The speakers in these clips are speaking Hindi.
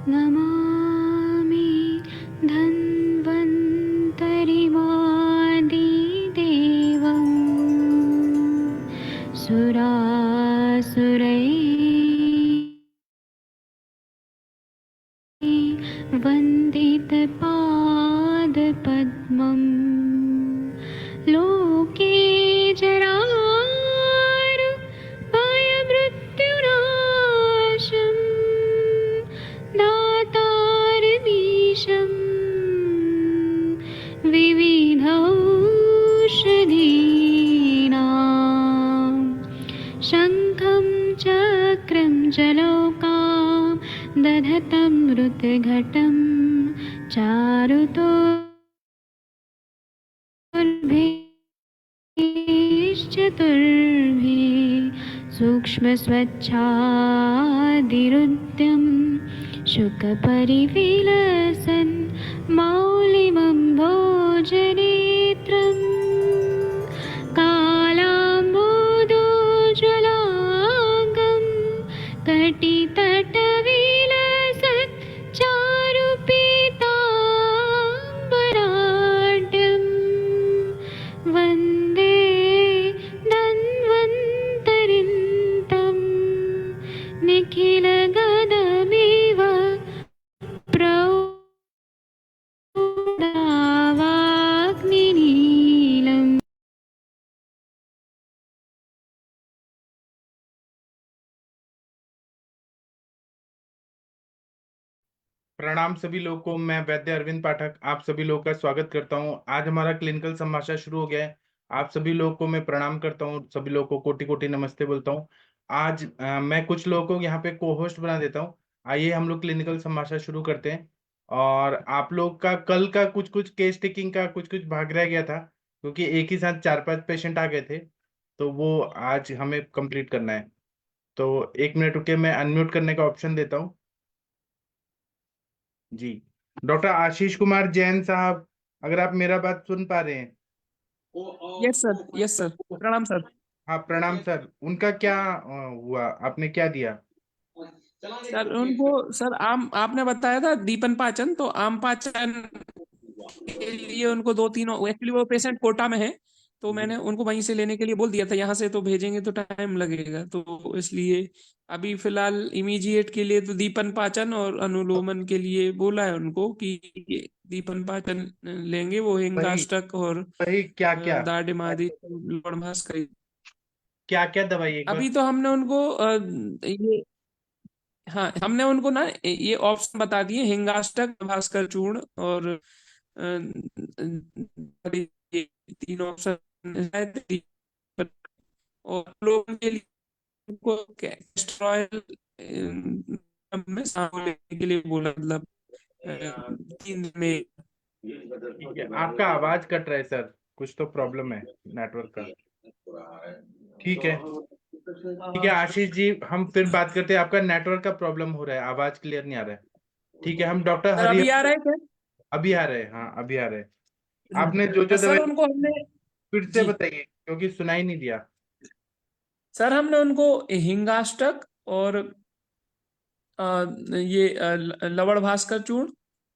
नमामि धन्वन्तरिमादिदेवम् सुरासुरैर्वन्दितपादपद्मम् लोके जरामृत्युनाशं दातारमीशं विविधौषधीनां शङ्खं चक्रं जलौकां दधतं मृतघटं चारुतोर्भिश्चतुर्भिः सूक्ष्मस्वच्छादिरुद्यं शुकपरिविलसन् मौलिमं भोजनेत्रम् कालाम्बोदोज्ज्वलाङ्गं कटितटविलसत् चारुपीताम्बराढ्यं वन्दे धन्वन्तरिं तं निखिलगदमिव प्रौढावाग्निनीलम्। प्रणाम सभी लोगों को। मैं वैद्य अरविंद पाठक आप सभी लोगों का स्वागत करता हूं। आज हमारा क्लिनिकल संभाषण शुरू हो गया है। आप सभी लोगों को मैं प्रणाम करता हूं, सभी लोगों को कोटि कोटि नमस्ते बोलता हूं। आज मैं कुछ लोगों को यहाँ पे को होस्ट बना देता हूं। आइए हम लोग क्लिनिकल संभाषण शुरू करते हैं। और आप लोग का कल का कुछ कुछ केस टेकिंग का कुछ कुछ भाग रह गया था, क्योंकि एक ही साथ 4-5 पेशेंट आ गए थे, तो वो आज हमें कंप्लीट करना है। तो 1 मिनट रुके, मैं अनम्यूट करने का ऑप्शन देता हूँ जी। डॉक्टर आशीष कुमार जैन साहब, अगर आप मेरा बात सुन पा रहे हैं। Yes sir, yes sir. प्रणाम सर। हाँ प्रणाम सर। उनका क्या हुआ, आपने क्या दिया? सर उनको सर आम आपने बताया था दीपन पाचन, तो आम पाचन के लिए उनको 2-3 एक्चुअली वो पेशेंट कोटा में है, तो मैंने उनको वहीं से लेने के लिए बोल दिया था। यहाँ से तो भेजेंगे तो टाइम लगेगा, तो इसलिए अभी फिलहाल इमीडिएट के लिए तो दीपन पाचन और अनुलोमन के लिए बोला है उनको कि दीपन पाचन लेंगे। वो वही हिंगाष्टक और वही क्या क्या दाडिमादि लोणभास का क्या क्या दवाई एक बार। अभी तो हमने उनको ये हाँ, हमने उनको ना ये ऑप्शन बता दिए, हिंगाष्टक, भास्कर चूर्ण और ये 3 ऑप्शन है। और लोगों के लिए उनको कैस्ट्रॉयल में शामिल लेने के लिए बोला, मतलब 3 दिन में। ठीक है, आपका आवाज कट रहा है सर, कुछ तो प्रॉब्लम है नेटवर्क का। ठीक है ठीक है आशीष जी, हम फिर बात करते हैं। आपका नेटवर्क का प्रॉब्लम हो रहा है, आवाज क्लियर नहीं आ रहा है। ठीक है, हम डॉक्टर सर हरि अभी आ रहा है क्या? अभी आ रहे हैं। हाँ अभी आ रहे हैं। आपने जो जो सर दवाई उनको हमने फिर से जी बताइए, क्योंकि सुनाई नहीं दिया। सर हमने उनको हिंगाष्टक और ये लवण भास्कर चूर्ण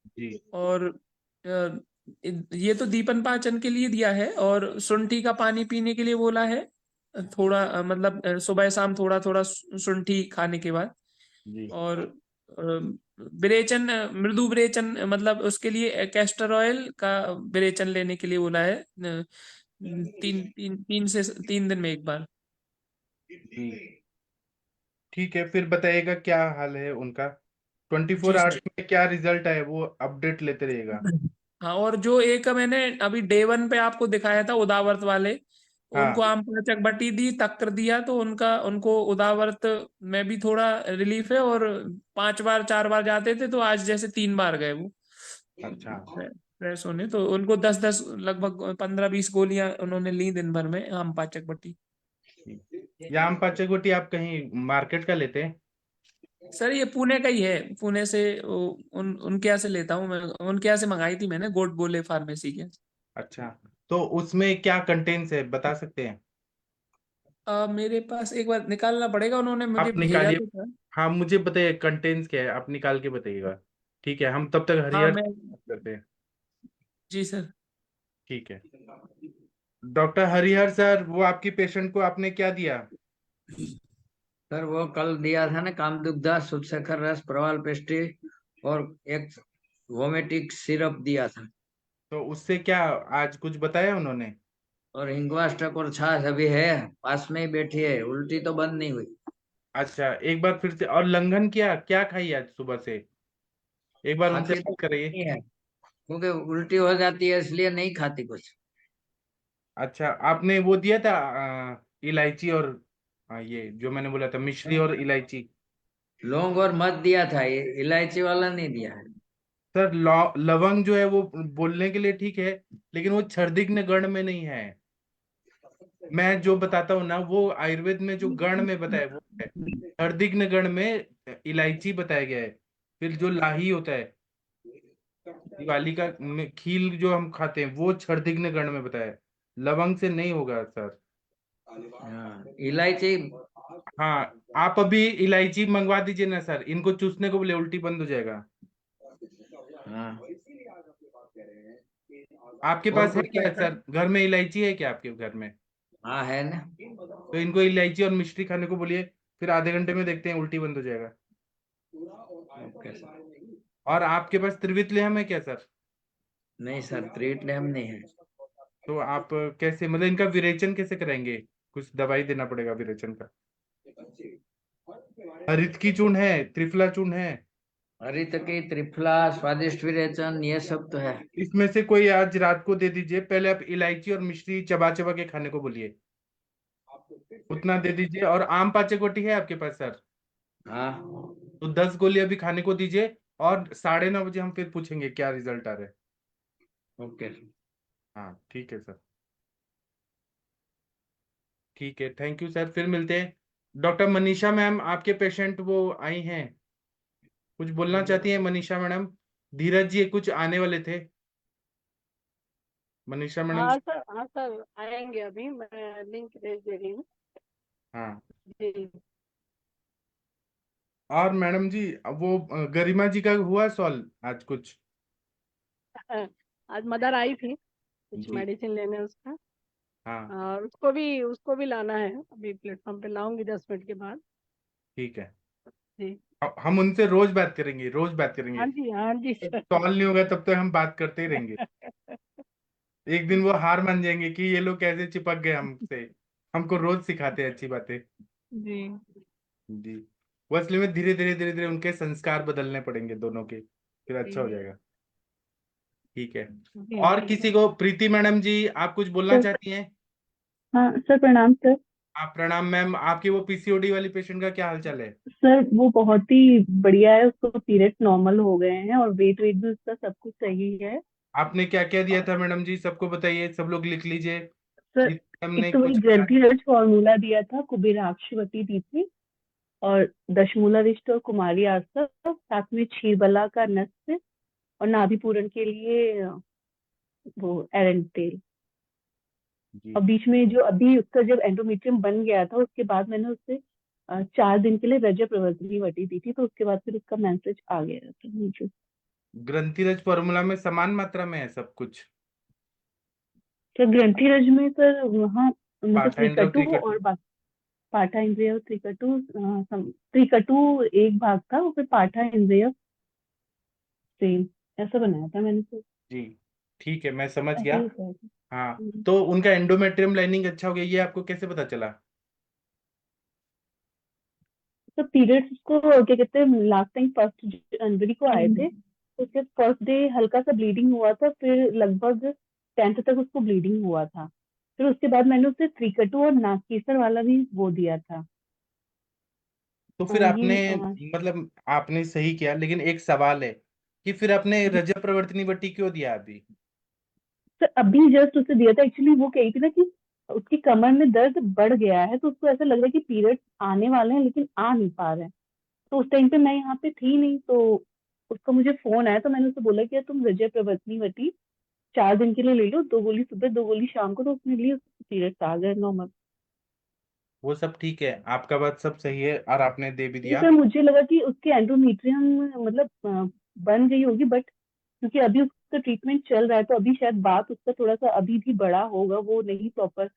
जी और ये तो दीपन पाचन के लिए दिया है, और शुंठी का पानी पीने के लिए बोला है। थोड़ा मतलब सुबह शाम थोड़ा थोड़ा शुंठी खाने के बाद। जी और विरेचन, मृदु विरेचन, मतलब उसके लिए कैस्टर ऑयल का विरेचन लेने के लिए बोला है। 3 दिन में एक बार। जी। ठीक है, फिर बताइएगा क्या हाल है उनका। 24 जी आवर्स सर। में क्या रिजल्ट है वो अपडेट लेते रहिएगा। हाँ, और जो एक मैंने अभी डे 1 पे आपको दिखाया था उदावर्त वाले, उनको हाँ आम पाचक बटी दी, तक्र दिया, तो उनको उदावर्त में भी थोड़ा रिलीफ है। और 5 बार 4 बार जाते थे, तो आज जैसे 3 बार गए वो अच्छा। फ्रेश होने। तो उनको 10-10 लगभग 15-20 गोलियां उन्होंने ली दिन भर में आम पाचक बटी। ये आम पाचकोटी आप कहीं मार्केट का लेते हैं? सर ये पुणे का ही है, पुणे से उनके यहाँ से लेता हूँ मैं। उनके यहाँ से मंगाई थी मैंने, गोट बोले फार्मेसी के। अच्छा, तो उसमें क्या कंटेंट्स है बता सकते हैं? मेरे पास एक बार निकालना पड़ेगा, उन्होंने मुझे आप भेजा निकालिए, तो था। हाँ मुझे बताइए कंटेंट्स क्या है, आप निकाल के बताइएगा। ठीक है, हम तब तक हाँ हरिहर मैं, करते हैं। जी सर। ठीक है, डॉक्टर हरिहर सर, वो आपकी पेशेंट को आपने क्या दिया? सर वो कल दिया था ना, कामदुग्धा, शुद्धशेखर रस, प्रवाल पेस्ट्री और एक वोमेटिक सिरप दिया था, तो उससे क्या आज कुछ बताया उन्होंने? और हिंगवास्टक और छाछ अभी है, पास में ही बैठी है, उल्टी तो बंद नहीं हुई। अच्छा, एक बार फिर से, और लंघन क्या क्या खाई आज सुबह से? एक बार उनसे खाती तो बात करिए। नहीं है, क्योंकि उल्टी हो जाती है इसलिए नहीं खाती कुछ। अच्छा, आपने वो दिया था इलायची और ये जो मैंने बोला था, मिश्री और इलायची। लौंग और मध दिया था, ये इलायची वाला नहीं दिया है। सर लवंग जो है वो बोलने के लिए ठीक है, लेकिन वो छर्दिग्न गण में नहीं है। मैं जो बताता हूँ ना, वो आयुर्वेद में जो गण में बताया वो है, छर्दिग्न गण में इलायची बताया गया है। फिर जो लाही होता है, दिवाली का खील जो हम खाते हैं, वो छर्दिग्न गण में बताया है। लवंग से नहीं होगा सर। हाँ, इलायची। हाँ, आप अभी इलायची मंगवा दीजिए ना सर, इनको चूसने को बोले, उल्टी बंद हो जाएगा। हाँ, आपके और पास है कुछ क्या करता सर, है? घर में इलायची है क्या आपके घर में? हाँ है ना। तो इनको इलायची और मिश्री खाने को बोलिए, फिर आधे घंटे में देखते हैं उल्टी बंद हो जाएगा। Okay sir. और आपके पास त्रिवितलेहम है क्या सर? नहीं सर, ट्रीटमेंट नहीं है। तो आप कैसे, मतलब इनका विरेचन कैसे कराएंगे? कुछ दवाई देना पड़ेगा विरेचन का। हरित की चूर्ण है, त्रिफला चूर्ण है। हरित की, त्रिफला, स्वादिष्ट विरेचन, ये सब तो है। इसमें से कोई आज रात को दे दीजिए। पहले आप इलायची और मिश्री चबा चबा के खाने को बोलिए, उतना दे दीजिए। और आम पाचक गोटी है आपके पास सर? हाँ। तो 10 गोली अभी खाने को दीजिए, और 9:30 बजे हम फिर पूछेंगे क्या रिजल्ट आ रहा है। ओके। हाँ ठीक है सर। ठीक है, थैंक यू सर, फिर मिलते हैं। डॉक्टर मनीषा मैम, आपके पेशेंट वो आई हैं, कुछ बोलना चाहती हैं मनीषा मैडम? धीरज जी कुछ आने वाले थे, मनीषा मैडम। हाँ सर आएंगे, अभी मैं लिंक भेज दे रही हूँ। हाँ, जी। और मैडम जी, वो गरिमा जी का हुआ सॉल्व आज कुछ? आज मदर आई थी कुछ जी। मेडिसिन लेने उसका, हाँ और उसको भी लाना है, अभी प्लेटफॉर्म पे लाऊंगी 10 मिनट के बाद। ठीक है, जी। हम उनसे रोज बात करेंगे, रोज बात करेंगे। हाँ जी सर। सॉल्व नहीं होगा तब तक हम बात करते ही रहेंगे। एक दिन वो हार मान जाएंगे कि ये लोग कैसे चिपक गए हमसे, हमको रोज सिखाते हैं अच्छी बातें। जी। जी, वो असली में धीरे धीरे धीरे धीरे उनके संस्कार बदलने पड़ेंगे दोनों के, फिर अच्छा हो जी। जाएगा। ठीक है। जी और जी। किसी को, प्रीति मैडम जी आप कुछ बोलना सर, चाहती हैं? हाँ सर, प्रणाम सर। आप प्रणाम मैम, आपकी वो पीसीओडी वाली पेशेंट का क्या हाल चाल है? सर वो बहुत ही बढ़िया है, उसको पीरियड्स नॉर्मल हो गए हैं और वेट वेट भी उसका सब कुछ सही है। आपने क्या क्या दिया था मैडम जी, सबको बताइए, सब लोग लिख लीजिए। सर प्रीति मैम एक ने तो वही कुछ कहा? ग्रंथि रज फॉर्मूला दिया था, कुबेराक्षवती दी थी, और दशमूला रिष्ट और कुमारी आस्था, साथ में क्षीरबला का नस्य, और नाभि पूरण के लिए वो एरंड तेल। जी और बीच में जो अभी उसका जब एंडोमेट्रियम बन गया था, उसके बाद मैंने उससे 4 दिन के लिए रजत प्रवर्तनी वटी दी थी, तो उसके बाद फिर उसका मैसेज आ गया था नीचे। ग्रंथिरज फॉर्मूला में समान मात्रा में है सब कुछ? तो ग्रंथि रज में सर वहाँ मतलब पाठाइंद्र त्रिकटु त्रिकटु। और पाठा इंद्रिय और त्रिकटु, त्रिकटु एक भाग था और फिर पाठा इंद्रिय सेम, ऐसा बनाया था मैंने तो। जी ठीक है, मैं समझ ऐसे गया। ही था। हाँ, तो उनका एंडोमेट्रियम लाइनिंग अच्छा हो गया, ये आपको कैसे पता चला? तो पीरियड्स को क्या कहते हैं, लास्ट टाइम 1 जनवरी को आए थे, तो उसके फर्स्ट डे हल्का सा ब्लीडिंग हुआ था, फिर लगभग 10th तक उसको ब्लीडिंग हुआ था। फिर उसके बाद मैंने उसे त्रिकटु और नागकेसर वाला भी वो दिया था। तो फिर आपने, ये मतलब आपने सही किया, लेकिन एक सवाल है कि फिर आपने रजत प्रवर्तनी वटी क्यों दिया अभी? सर अभी जस्ट उसे दिया था, एक्चुअली वो कही थी ना कि उसकी कमर में दर्द बढ़ गया है, तो उसको ऐसा लग रहा है कि पीरियड्स आने वाले हैं लेकिन आ नहीं पा रहे हैं। तो उस टाइम पे मैं यहाँ पे थी नहीं, तो उसका मुझे फोन आया, तो मैंने उसे बोला कि यार तुम रजय प्रवर्तनी वटी 4 दिन के लिए ले लो, 2 गोली सुबह 2 गोली शाम को, तो उसने ली, उसके पीरियड्स आ गए नॉर्मल। वो सब ठीक है, आपका बात सब सही है और आपने दे भी नहीं दिया। सर, मुझे लगा कि उसकी एंडोमेट्रियम मतलब बन गई होगी, बट क्योंकि अभी उसका ट्रीटमेंट चल रहा है तो अभी शायद बात उसका थोड़ा सा अभी भी बड़ा होगा, वो नहीं प्रॉपर हो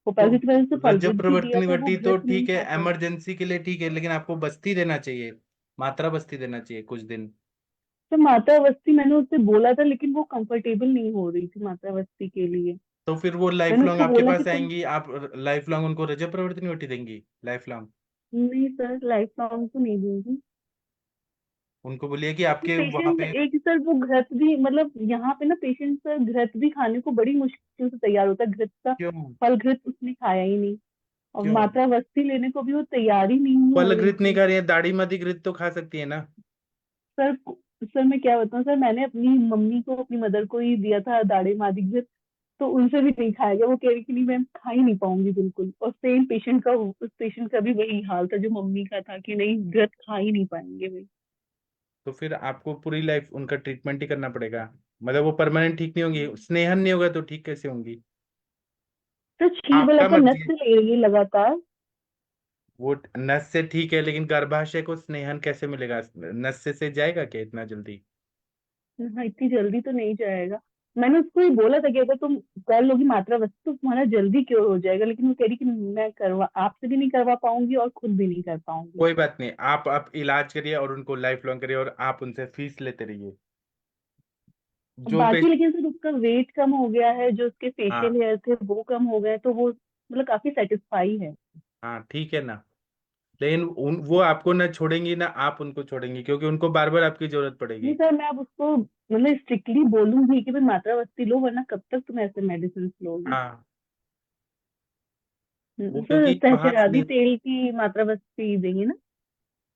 तो पाएगी। इस वजह से रजब फलगृत भी दिया प्रवर्तनी था, वो वटी तो घृत नहीं ठीक है, खा पाई। इमरजेंसी के लिए ठीक है, लेकिन आपको बस्ती देना चाहिए, मात्रा बस्ती देना चाहिए कुछ दिन। तो मात्रावस्थी मैंने उससे बोला था, लेकिन वो कंफर्टेबल नहीं हो रही थी मात्रावस्थी के लिए। तो फिर वो लाइफ मैंने लॉन्ग उसको आपके बोला कि पास तुम, आएंगी, आप लाइफ लॉन्ग उनको रजब प्रवर्तनी वटी देंगी लाइफ लॉन्ग? नहीं सर लाइफ लॉन्ग तो नहीं दूंगी। उनको बोलिए कि आपके वहां पेशेंट पे एक सर, वो घृत भी मतलब यहाँ पे ना पेशेंट सर घृत भी खाने को बड़ी मुश्किल से तैयार होता है। घृत का क्यों? फल घृत उसने खाया ही नहीं, और क्यों मात्रावस्थी लेने को भी वो तैयार ही नहीं हो फल रही घृत नहीं थी। खा रही है? दाढ़ी मध्य घृत तो खा सकती है ना? सर सर मैं क्या बताऊँ सर, मैंने अपनी मम्मी को, अपनी मदर को ही दिया था दाढ़ी मादी घृत, तो उनसे भी नहीं खाया गया। वो कह रही कि नहीं मैं खा ही नहीं पाऊंगी बिल्कुल। और सेम पेशेंट का, उस पेशेंट का भी वही हाल था जो मम्मी का था, कि नहीं घृत खा ही नहीं पाएंगे भाई। तो फिर आपको पूरी लाइफ उनका ट्रीटमेंट ही करना पड़ेगा, मतलब वो परमानेंट ठीक नहीं होंगी, स्नेहन नहीं होगा तो ठीक कैसे होंगी? तो क्षीर वाला आपका का नस मर्जी है। से ले रही है लगातार। वो नस से ठीक है, लेकिन गर्भाशय को स्नेहन कैसे मिलेगा? नस से जाएगा क्या इतना जल्दी? हाँ, इतनी जल्दी तो नहीं जाएगा। मैंने उसको ही बोला था कि अगर तुम कर लोगी मात्रावस्थी तो तुम्हारा जल्दी क्योर हो जाएगा, लेकिन वो कह रही कि मैं करवा, आपसे भी नहीं करवा पाऊंगी और खुद भी नहीं कर पाऊंगी। कोई बात नहीं, आप इलाज करिए और उनको लाइफ लॉन्ग करिए, और आप उनसे फीस लेते रहिए जो बाकी पेश। लेकिन सिर्फ उसका वेट कम हो गया है, जो उसके हाँ, फेशियल हेयर थे वो कम हो गए, तो वो मतलब काफी सेटिस्फाई है। हाँ ठीक है ना, लेकिन वो आपको ना छोड़ेंगी ना आप उनको छोड़ेंगी, क्योंकि उनको बार बार आपकी जरूरत नहीं पड़ेगी। सर, मैं अब उसको मतलब स्ट्रिक्टली बोलूंगी कि भाई मात्रावस्थी लो, वरना कब तक तुम ऐसे मेडिसिन लोगी। हाँ, वो सर क्योंकि वहां सहस्त्रादी से। तेल की मात्रावस्थी देंगे ना?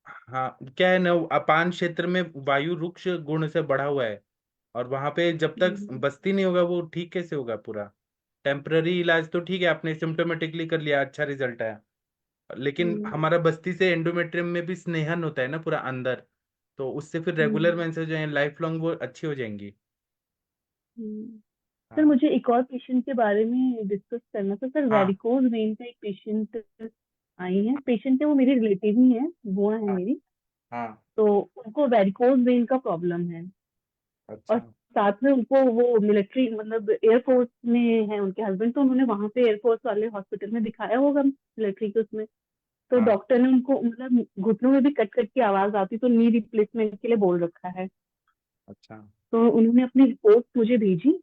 हाँ, क्या है ना, अपान क्षेत्र में वायु रुक्ष गुण से बढ़ा हुआ है, और वहां पे जब तक हम्म, बस्ती नहीं होगा वो ठीक कैसे होगा पूरा? टेम्पररी इलाज तो ठीक है, आपने सिम्टोमेटिकली कर लिया, अच्छा रिजल्ट आया, लेकिन हम्म, हमारा बस्ती से एंडोमेट्रियम में भी स्नेहन होता है ना पूरा अंदर, तो उससे फिर रेगुलर हम्म, मेंसेस जो है लाइफ लॉन्ग वो अच्छी हो जाएंगी। हम्म। सर हाँ, मुझे एक और पेशेंट के बारे में डिस्कस करना था सर। हाँ, वेरिकोज वेन का एक पेशेंट आई है, पेशेंट है वो मेरी रिलेटिव ही है, बुआ है हाँ, मेरी। हाँ। तो उनको वेरिकोज वेन का प्रॉब्लम है, और अच्छा, साथ में उनको वो मिलिट्री मतलब एयरफोर्स में है उनके हस्बैंड, तो उन्होंने वहां पे एयरफोर्स वाले हॉस्पिटल में दिखाया होगा मिलिट्री के उसमें। तो हाँ, डॉक्टर ने उनको मतलब घुटनों में भी कट कट की आवाज आती, तो नी रिप्लेसमेंट के लिए बोल रखा है। अच्छा। तो उन्होंने अपनी रिपोर्ट मुझे भेजी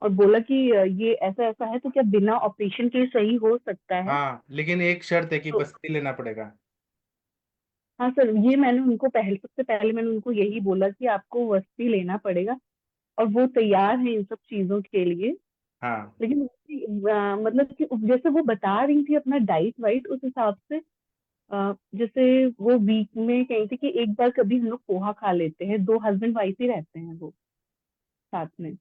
और बोला कि ये ऐसा ऐसा है, तो क्या बिना ऑपरेशन के सही हो सकता है? हाँ, लेकिन एक शर्त है कि तो बस्ती लेना पड़ेगा। हाँ सर, ये मैंने उनको पहले, सबसे पहले मैंने उनको यही बोला कि आपको वस्ती लेना पड़ेगा, और वो तैयार है इन सब चीजों के लिए। हाँ, लेकिन मतलब कि जैसे वो बता रही थी अपना डाइट वाइट, उस हिसाब से जैसे वो वीक में कही थी कि एक बार कभी हम लोग पोहा खा लेते हैं, दो हस्बैंड वाइफ ही रहते हैं वो साथ में,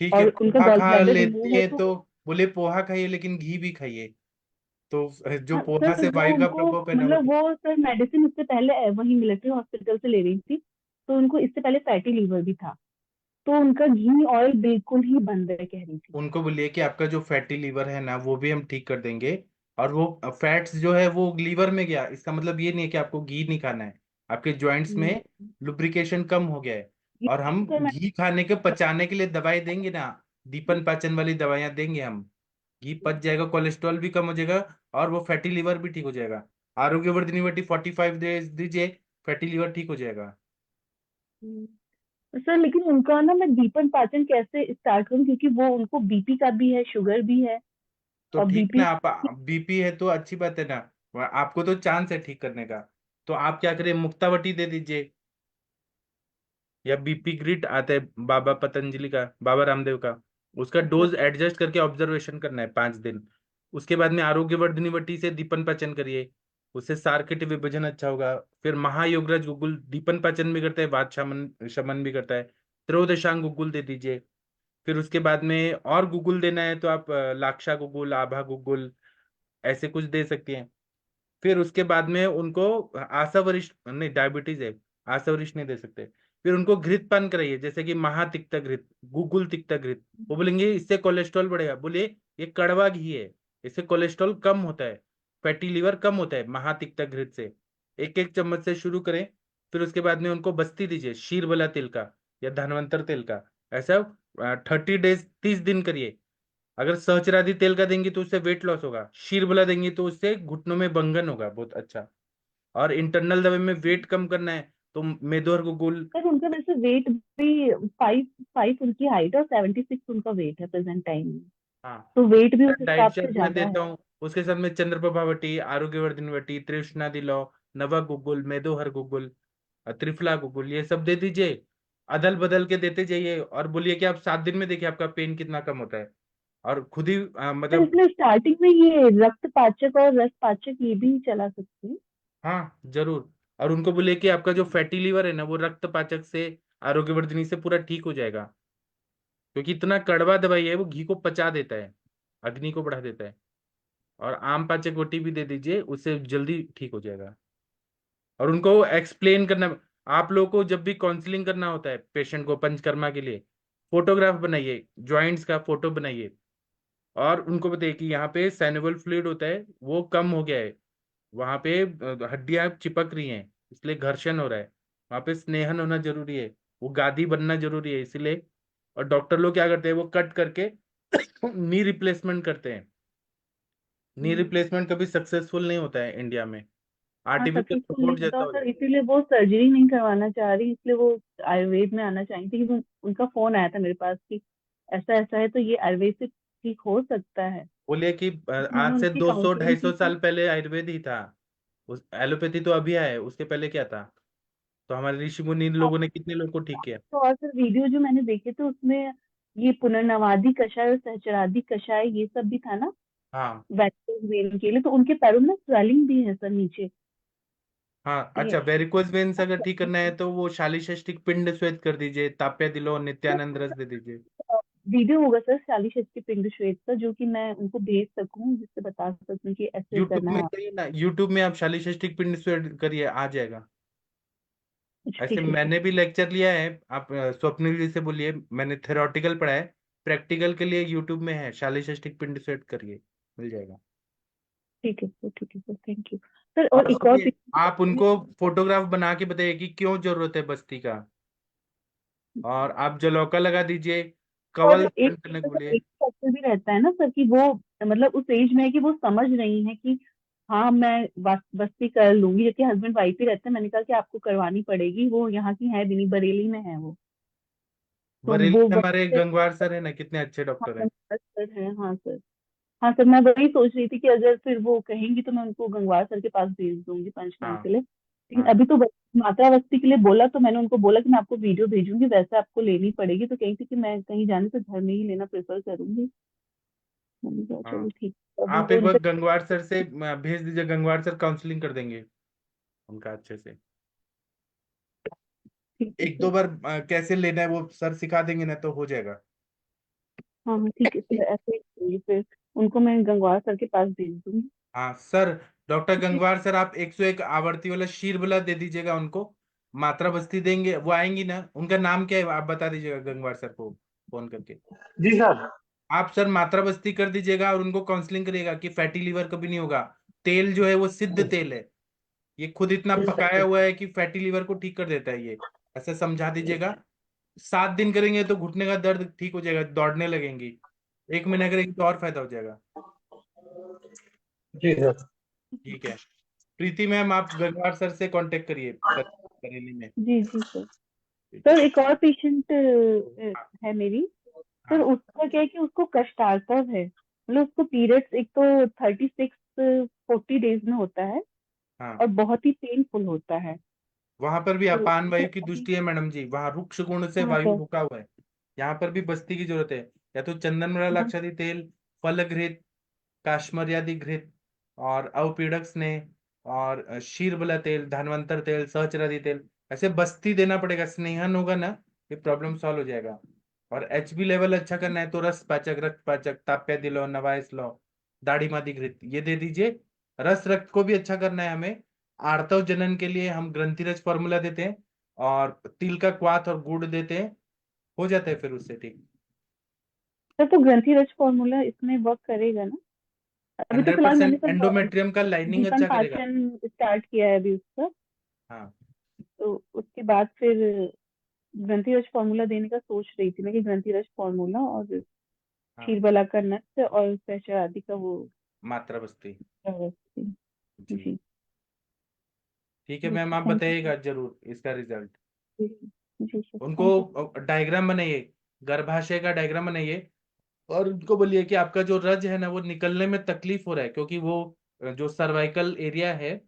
ठीक है, और उनका पोहा गॉल खा ब्लैडर लेती रिमूव है है तो। तो बोले पोहा खाइए, लेकिन घी भी खाइए, तो जो हाँ पोहा सर, से वो वायु का उनको प्रकोप है ना वो मतलब वो सर मेडिसिन इससे पहले वही मिलिट्री हॉस्पिटल से ले रही थी, तो उनको इससे पहले फैटी लीवर भी था, तो उनका घी ऑयल बिल्कुल ही बंद है कह रही थी। उनको बोलिए कि आपका जो फैटी लीवर है ना वो भी हम ठीक कर देंगे, और वो फैट्स जो है वो लीवर में गया, इसका मतलब ये नहीं है कि आपको घी नहीं खाना है, आपके जॉइंट्स हम्म, में लुब्रिकेशन कम हो गया है, ये और हम सर मैं, घी खाने के पचाने के लिए दवाई देंगे ना, दीपन पाचन वाली दवाइयां देंगे हम, घी पच जाएगा, कोलेस्ट्रॉल भी कम हो जाएगा, और वो फैटी लीवर भी ठीक हो जाएगा। आरोग्यवर्धिनी वटी 45 डेज दीजिए, फैटी लीवर ठीक हो जाएगा। सर लेकिन उनका ना मैं दीपन पाचन कैसे स्टार्ट करूं, क्योंकि वो उनको बीपी का भी है, शुगर भी है, तो और ठीक बीपी। ना, आप बीपी है तो अच्छी बात है ना, आपको तो चांस है ठीक करने का, तो आप क्या करिए, मुक्तावटी दे दीजिए, या बीपी ग्रिट आता है बाबा पतंजलि का, बाबा रामदेव का, उसका अच्छा। डोज एडजस्ट करके ऑब्जर्वेशन करना है 5 दिन। उसके बाद में आरोग्यवर्धिनी वटी से दीपन पाचन करिए, उससे सार्किट विभाजन अच्छा होगा। फिर महायोगराज गुगुल दीपन पाचन भी करता है, वात शमन शमन भी करता है, त्रयोदशांग गुगुल दे दीजिए। फिर उसके बाद में और गुगुल देना है तो आप लाक्षा गुगुल, आभा गुगुल, ऐसे कुछ दे सकती हैं। फिर उसके बाद में उनको आशा वरिष्ठ नहीं, डायबिटीज है, आशा वरिष्ठ नहीं दे सकते। फिर उनको घृत पान कराइए, जैसे कि महातिक्ता घृत, गुगुल तिक्ता घृत। वो बोलेंगे इससे कोलेस्ट्रॉल बढ़ेगा, बोलिए ये कड़वा घी है, इससे कोलेस्ट्रॉल कम होता है, फैटी लीवर कम होता है महातिक्ता घृत से। एक एक चम्मच से शुरू करें, फिर उसके बाद में उनको बस्ती दीजिए शीरबला तेल का या धनवंतर तेल का। ऐसा 30 डेज 30 दिन करिए। अगर सहस्रादि तेल का देंगी तो उससे वेट लॉस होगा, शीरबला देंगी तो उससे घुटनों में बंगन होगा बहुत अच्छा। और इंटरनल दवा में वेट कम करना है तो मेदोहर गुगुल। सर उनका वैसे वेट भी 5 उनकी हाइट और 76 उनका वेट है प्रेजेंट टाइम में, हाँ, तो वेट भी उस डाइट हिसाब से चार्ट में ज्यादा देता है। हूँ। उसके साथ में चंद्रप्रभावटी, आरोग्यवर्धिनी, तृष्णा दिलो, नवा गुगुल, मेदोहर गुगुल, त्रिफला गुगुल, ये सब दे दीजिए। अदल बदल के देते जाइए और बोलिए कि आप 7 दिन में देखिए आपका पेन कितना कम होता है। और खुद ही सर मतलब इसमें स्टार्टिंग में ये रक्त पाचक और रस पाचक ये भी चला सकते हैं। हाँ जरूर। और उनको बोलिए कि आपका जो फैटी लीवर है ना वो रक्त पाचक से, आरोग्यवर्धिनी से पूरा ठीक हो जाएगा। क्योंकि इतना कड़वा दवाई है, वो घी को पचा देता है, अग्नि को बढ़ा देता है। और आम पाचक रोटी भी दे दीजिए, उससे जल्दी ठीक हो जाएगा। और उनको एक्सप्लेन करना, आप लोगों को जब भी काउंसलिंग करना होता है पेशेंट को पंचकर्मा के लिए, फोटोग्राफ बनाइए, जॉइंट्स का फोटो बनाइए और उनको बताइए कि यहाँ पे सैनोवल फ्लूइड होता है वो कम हो गया है, वहां पे हड्डियां चिपक रही हैं इसलिए घर्षण हो रहा है, वहां पे स्नेहन होना जरूरी है, वो गादी बनना जरूरी है इसलिए। और डॉक्टर लोग क्या करते हैं, वो कट करके नी रिप्लेसमेंट करते हैं। नी रिप्लेसमेंट कभी सक्सेसफुल नहीं होता है इंडिया में, हाँ आर्टिफिशियल सक्सेसफुल नहीं सपोर्ट होता, जैसा और हो सर जाता है। इसीलिए वो सर्जरी नहीं करवाना चाह रही, इसलिए वो आयुर्वेद में आना चाहती थी। उनका फोन आया था मेरे पास कि ऐसा ऐसा है तो ये आयुर्वेद से ठीक हो सकता है। बोलिए कि तो मैंने आज से उनकी 200 काउंसलिंग की 250 थी। साल पहले आयुर्वेद ही था। उस एलोपैथी तो अभी आया है, उसके पहले क्या था? तो हमारे ऋषि मुनि इन लोगों ने कितने लोगों को ठीक किया। तो और सर वीडियो जो मैंने देखे थे उसमें ये पुनर्नवादि कषाय और सहचरादि कषाय ये सब भी था ना, हाँ वैक्सीन वेन के लिए। तो उनके पैरों में स्वेलिंग भी है सर नीचे। हाँ, ये अच्छा वेरिकोज वेन्स अगर ठीक करना है तो वो शालीषष्ठिक पिंड श्वेत कर दीजिए, ताप्या दिलो, नित्यानंद रस दे दीजिए। वीडियो होगा सर 46 पिंड श्वेत का, जो कि मैं उनको भेज सकूं, जिससे बता सकूं कि ऐसे यूट्यूब करना में है। करिए ना, यूट्यूब में आप शालीषष्ठिक पिंड श्वेत करिए, आ जाएगा। अच्छा ऐसे ठीक है सर। मैंने भी लेक्चर लिया है, आप स्वप्निल जी से बोलिए, मैंने थेरोटिकल पढ़ा है, प्रैक्टिकल के लिए यूट्यूब में है, शालीषष्ठिक पिंड श्वेत करिए, मिल जाएगा। ठीक है सर, ठीक है सर, थैंक यू सर। और और एक और सुनिए, आप उनको फोटोग्राफ बना के बताइए कि क्यों जरूरत है बस्ती का। और आप जलौका लगा दीजिए, और कवल एक धारण करने को सर बोलिए। एक फैक्टर भी रहता है ना सर कि वो मतलब उस एज में है कि वो समझ रही है कि हाँ मैं बस्ती कर लूंगी, जबकि हस्बैंड वाइफ ही रहते हैं। मैंने कहा कि आपको करवानी पड़ेगी, वो यहाँ की है भी नहीं, बरेली में है वो। तो बरेली वो में वहीं हमारे से। गंगवार सर है ना, कितने अच्छे हाँ डॉक्टर हैं। गंगवार सर है, हाँ सर। हाँ सर, मैं वही सोच रही थी कि अगर फिर वो कहेंगी तो मैं उनको गंगवार सर के पास भेज दूंगी पंचनाम हाँ के लिए। लेकिन हाँ अभी तो मात्रा अवस्थी के लिए बोला, तो मैंने उनको बोला कि मैं आपको वीडियो भेजूंगी, वैसे आपको लेनी पड़ेगी। तो कही थी कि मैं कहीं जाने से घर में ही लेना प्रेफर करूंगी। मैंने कहा चलो हाँ। ठीक है। अभी आप तो एक बार उनसे गंगवार सर से भेज दीजिए, गंगवार सर काउंसलिंग कर देंगे उनका अच्छे से। ठीक है एक सर। दो बार कैसे लेना है वो सर सिखा देंगे ना, तो हो जाएगा। हाँ हाँ ठीक है सर, ऐसे ही करूंगी फिर। उनको मैं गंगवार सर के पास भेज दूंगी। हाँ सर, डॉक्टर गंगवार सर आप 101 आवर्ती वाला शीरबला दे दीजिएगा उनको। मात्रा बस्ती देंगे, वो आएंगी ना, उनका नाम क्या है आप बता दीजिएगा गंगवार सर को फोन करके। जी सर। आप सर मात्रा बस्ती कर दीजिएगा और उनको काउंसलिंग करिएगा कि फैटी लीवर कभी नहीं होगा। तेल जो है वो सिद्ध तेल है, ये खुद इतना पकाया हुआ है कि फैटी लीवर को ठीक कर देता है ये, ऐसे समझा दीजिएगा। 7 दिन करेंगे तो घुटने का दर्द ठीक हो जाएगा, दौड़ने लगेंगी। 1 महीना करेंगे तो और फायदा हो जाएगा। जी सर। ठीक है, प्रीति मैम आप गंगवार सर से कांटेक्ट करिए बरेली में। जी जी सर। ठीक है। सर एक और पेशेंट है मेरी। सर हाँ उसका क्या है कि उसको कष्टार्तव है, मतलब उसको पीरियड्स एक तो 36-40 डेज में होता है, हाँ, और बहुत ही पेनफुल होता है। वहां पर भी तो अपान वायु की अभी दृष्टि है मैडम जी, वहां रुक्ष गुण से हाँ वायु सर। रुका हुआ है। यहाँ पर भी बस्ती की जरूरत है, या तो चंदन हाँ मृगलाक्षादि तेल, फल घृत, काश्मर्यादि घृत, और अवपीड़क स्नेह, और शीरबला तेल, धनवंतर तेल, सहचरादि तेल, ऐसे बस्ती देना पड़ेगा। स्नेहन होगा ना, ये प्रॉब्लम सॉल्व हो जाएगा। और एचबी लेवल अच्छा करना है तो रस पाचक, रक्त पाचक, ताप्या दिलो, नवायस लो, दाढ़ी मादी घृत ये दे दीजिए। रस रक्त को भी अच्छा करना है हमें, आर्तव जनन के लिए हम ग्रंथिरज फॉर्मूला देते हैं और तिल का क्वाथ और गुड़ देते हैं, हो जाता है फिर उससे ठीक। सर, तो ग्रंथि रज फॉर्मूला इसमें वर्क करेगा ना? अभी तो फिलहाल मैंने 100% सब एंडोमेट्रियम का लाइनिंग दीपन अच्छा करेगा। पाचन स्टार्ट किया है अभी उसका, हाँ तो उसके बाद फिर ग्रंथि रस फॉर्मूला देने का सोच रही थी मैं कि ग्रंथि रस फॉर्मूला और हाँ, क्षीरबला का नट्स और प्रेशर आदि का वो मात्रा बस्ती। व्यवस्थित। जी जी ठीक है जी मैम, आप थैंक यू बताइएगा जरूर इसका रिजल्ट। जी जी सर उनको थैंक यू डायग्राम बनाइए, गर्भाशय का डायग्राम बनाइए, और उनको बोलिए कि आपका जो रज है ना वो निकलने में तकलीफ हो रहा है, क्योंकि वो जो सर्वाइकल एरिया है,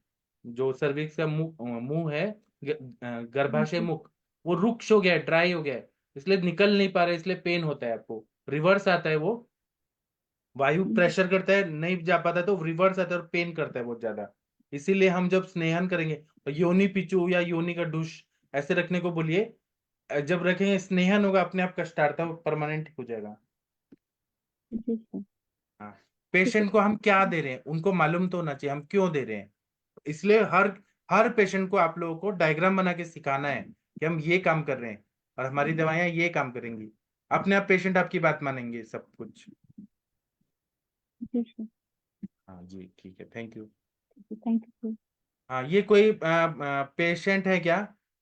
जो सर्विक्स का मुंह मुंह है, गर्भाशय मुख, वो रुक्ष हो गया है, ड्राई हो गया है, इसलिए निकल नहीं पा रहा है, इसलिए पेन होता है आपको, रिवर्स आता है वो, वायु प्रेशर करता है नहीं जा पाता तो रिवर्स आता है और पेन करता है बहुत ज्यादा। इसीलिए हम जब स्नेहन करेंगे तो योनि पिचू या योनि का डुश ऐसे रखने को बोलिए। जब रखेंगे स्नेहन होगा, अपने आप कष्टार्था परमानेंट ठीक हो जाएगा। जी सर हाँ, ठीक है पेशेंट को हम क्या दे रहे हैं उनको मालूम तो होना चाहिए हम क्यों दे रहे हैं, इसलिए हर हर पेशेंट को आप लोगों को डायग्राम बना के सिखाना है कि हम ये काम कर रहे हैं और हमारी दवाइयां ये काम करेंगी। अपने आप पेशेंट आपकी बात मानेंगे सब कुछ। जी सर हाँ जी ठीक है, thank you. Thank you sir. हाँ, ये कोई पेशेंट है क्या?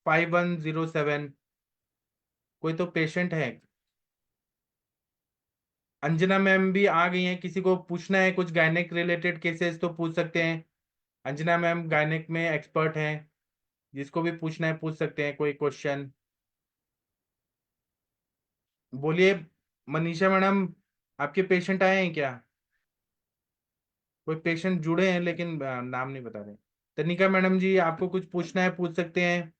5107, कोई तो पेशेंट है। अंजना मैम भी आ गई हैं, किसी को पूछना है कुछ गायनेक रिलेटेड केसेस तो पूछ सकते हैं। अंजना मैम गायनेक में एक्सपर्ट हैं, जिसको भी पूछना है पूछ सकते हैं कोई क्वेश्चन। बोलिए मनीषा मैडम, आपके पेशेंट आए हैं क्या? कोई पेशेंट जुड़े हैं लेकिन नाम नहीं बता रहे। तनिका मैडम जी, आपको कुछ पूछना है पूछ सकते हैं।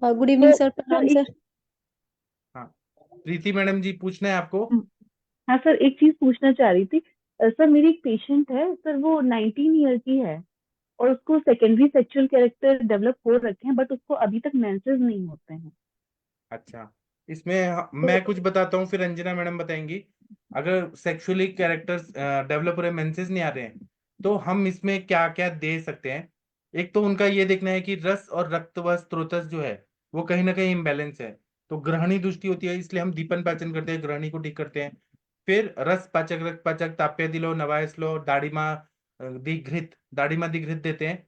गुड इवनिंग तो सर, सर प्रणाम एक सर। हाँ, प्रीति मैडम जी पूछना है आपको। हाँ सर एक चीज पूछना चाह रही थी। सर मेरी एक पेशेंट है सर, वो 19 ईयर की है और उसको सेकेंडरी सेक्सुअल कैरेक्टर डेवलप हो रखे हैं, बट उसको अभी तक मेंसेस नहीं होते हैं। अच्छा, इसमें तो मैं कुछ बताता हूँ फिर अंजना मैडम बताएंगी। अगर सेक्सुअली कैरेक्टर्स डेवलप हो रहे, मेंसेस नहीं आ रहे हैं, तो हम इसमें क्या क्या दे सकते हैं। एक तो उनका ये देखना है कि रस और रक्त व स्त्रोतस जो है वो कहीं ना कहीं इम्बैलेंस है, तो ग्रहणी दृष्टि होती है, इसलिए हम दीपन पाचन करते हैं, ग्रहणी को ठीक करते हैं। फिर रस पाचक, रक्त पाचक, ताप्य दिलो, नवायस्लो, दाढ़ीमा दिघृत, दाढ़ीमा दिघृत देते हैं।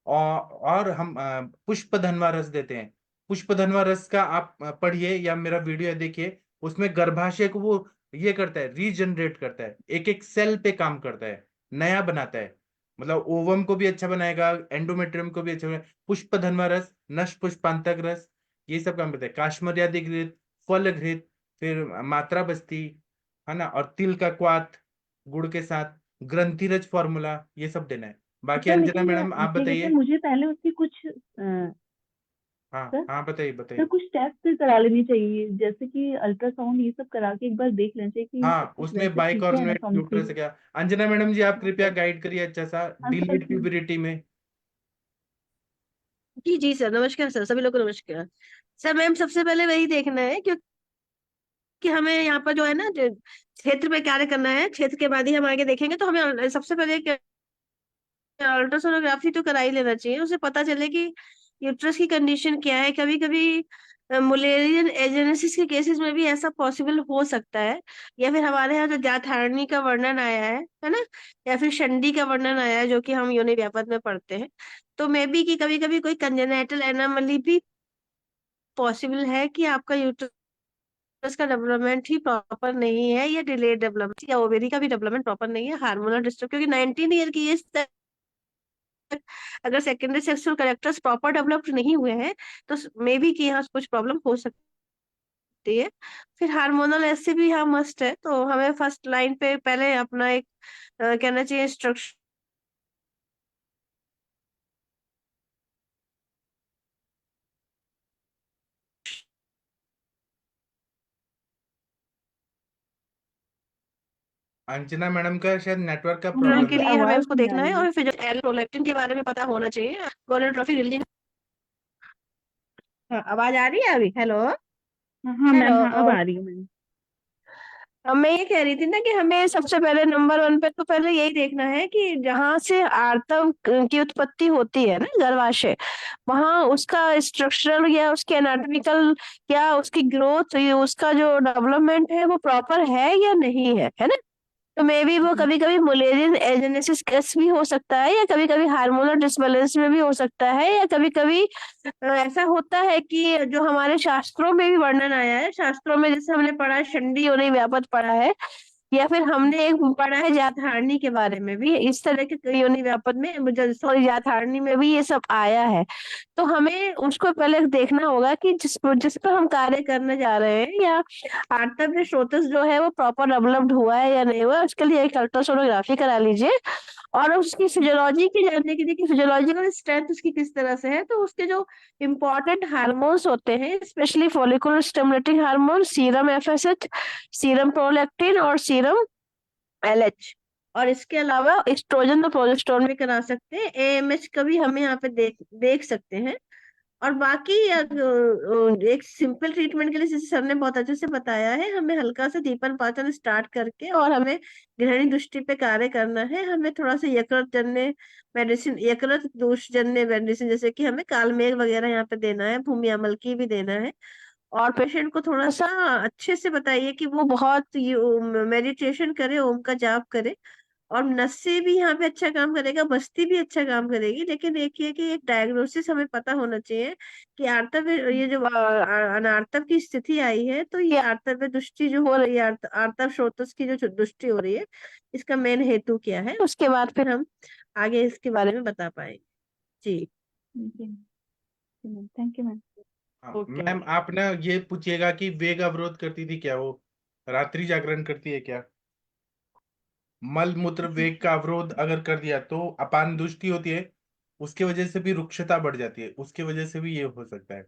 और हम पुष्प धनवा रस देते हैं। पुष्प धनवा रस का आप पढ़िए या मेरा वीडियो देखिए, उसमें गर्भाशय को वो ये करता है, रीजनरेट करता है, एक एक सेल पे काम करता है, नया बनाता है, मतलब ओवम को भी अच्छा बनाएगा, एंडोमेट्रियम को भी अच्छा बनाएगा। पुष्प धनवा रस, नष्ट पुष्पांतक रस, ये सब काम करता है। काश्मर्यादि घृत, फल घृत, फिर मात्रा बस्ती, है ना, और तिल का क्वाथ गुड़ के साथ, ग्रंथिरज फॉर्मूला, ये सब देना है। बाकी सर अंजना लेकिन मैडम आप क्या कहते हैं, बताइए। मुझे पहले उसकी कुछ हाँ सर हाँ, बताइए सर बताइए। कुछ टेस्ट करा लेनी चाहिए, जैसे कि अल्ट्रासाउंड ये सब करा के एक बार देख लेना चाहिए कि सब हाँ, कुछ उसमें वैसे ठीक है बाइकॉर्नुएट एनाटॉमिकली। न्यूट्रस क्या। अंजना मैडम जी, आप हाँ कृपया सर गाइड करिए अच्छा सा, हाँ सर डिलीट प्यूबरिटी में। जी जी सर, नमस्कार सर, सभी लोग को नमस्कार। सर मैम सबसे पहले वही देखना है क्योंकि हमें यहाँ पर जो है ना, जो क्षेत्र पे कार्य करना है, क्षेत्र के बाद ही हम आगे देखेंगे। तो हमें सबसे पहले अल्ट्रासोनोग्राफी तो करा ही लेना चाहिए, उसे पता चले कि यूट्रस की कंडीशन क्या है। कभी कभी मुलेरियन एजेनेसिस के केसेस में भी ऐसा पॉसिबल हो सकता है, या फिर हमारे यहाँ जो जाठरानी का वर्णन आया है ना, या फिर शंडी का वर्णन आया है जो कि हम योनि व्यापक में पढ़ते हैं। तो मे बी कि कभी कभी कोई कंजेनाइटल एनोमली भी पॉसिबल है कि आपका यूट्रस का डेवलपमेंट ही प्रॉपर नहीं है, या डिलेड डेवलपमेंट, या ओवेरी का भी डेवलपमेंट प्रॉपर नहीं है, हार्मोनल डिस्टर्ब, क्योंकि 19 ईयर की एज अगर secondary sexual characters proper developed नहीं हुए हैं तो मे बी कि यहाँ कुछ प्रॉब्लम हो सकती है। फिर हार्मोनल ऐसे भी यहाँ मस्ट है, तो हमें फर्स्ट लाइन पे पहले अपना एक कहना चाहिए स्ट्रक्चर अंजना मैडम का शायद नेटवर्क का मैम प्रॉब्लम के आपकी है। लिए हमें आवाज उसको नहीं आ देखना है, रही है। और फिर प्रोलैक्टिन के बारे में पता होना चाहिए, गोनेडोट्रोफिक रिलीजन। आवाज आ रही है अभी? हेलो हाँ मैम, हाँ अब हेलो। आ रही है मैम। अब मैं ये कह रही थी ना कि हमें सबसे पहले नंबर वन पे तो पहले यही देखना है कि जहाँ से आर्तव की उत्पत्ति होती है ना, गर्भाशय, वहाँ उसका स्ट्रक्चरल या उसके एनाटॉमिकल या उसकी ग्रोथ, उसका जो डेवलपमेंट है वो प्रॉपर है या नहीं है, है ना। तो मे बी वो कभी कभी मुलेरियन एजेनेसिस केस भी हो सकता है, या कभी कभी हार्मोनल डिसबैलेंस में भी हो सकता है, या कभी कभी ऐसा होता है कि जो हमारे शास्त्रों में भी वर्णन आया है, शास्त्रों में जैसे हमने पढ़ा है षंडी योनि व्यापत पढ़ा है, या फिर हमने एक पढ़ा है जातहारणी के बारे में भी, इस तरह के योनि व्यापत में, सॉरी, जातहारणी में भी ये सब आया है। तो हमें उसको पहले देखना होगा कि जिस पर हम कार्य करने जा रहे हैं, या आर्तव्य स्रोतस जो है वो प्रॉपर डेवलप्ड हुआ है या नहीं हुआ है, उसके लिए एक अल्ट्रासोनोग्राफी करा लीजिए। और उसकी फिजियोलॉजी की जानने के लिए कि फिजियोलॉजिकल स्ट्रेंथ उसकी किस तरह से है, तो उसके जो इम्पोर्टेंट हार्मोन्स होते हैं, specially follicular stimulating hormone, serum FSH, serum prolactin और सीरम एलएच, और इसके अलावा एस्ट्रोजन और प्रोजेस्टेरोन भी करा सकते हैं। एएमएच का भी हम यहाँ पे देख सकते हैं। और बाकी एक सिंपल ट्रीटमेंट के लिए, जैसे सर ने बहुत अच्छे से बताया है, हमें हल्का सा दीपन पाचन स्टार्ट करके और हमें ग्रहणी दृष्टि पे कार्य करना है। हमें थोड़ा सा यकृत जन्य मेडिसिन, यकृत दोष जन्य मेडिसिन, जैसे कि हमें कालमेघ वगैरह यहाँ पे देना है, भूमि अमल की भी देना है। और पेशेंट को थोड़ा सा अच्छे से बताइए कि वो बहुत मेडिटेशन करे, ओम का जाप करे, और नसें भी यहाँ पे अच्छा काम करेगा, बस्ती भी अच्छा काम करेगी। लेकिन एक ये कि एक डायग्नोसिस हमें पता होना चाहिए कि आर्तव, ये जो अनार्तव की स्थिति आई है, तो ये आर्तव दृष्टि जो हो रही है, आर्तव स्रोतस की जो दृष्टि हो रही है, इसका मेन हेतु क्या है, उसके बाद फिर हम आगे इसके बारे में बता पाएंगे। जी थैंक यू मैम। हाँ, ओके। मैम आप ना ये पूछिएगा कि वेग अवरोध करती थी क्या, वो रात्रि जागरण करती है क्या? मल मूत्र वेग का अवरोध अगर कर दिया तो अपान दृष्टि होती है, उसके वजह से भी रुक्षता बढ़ जाती है, उसके वजह से भी ये हो सकता है।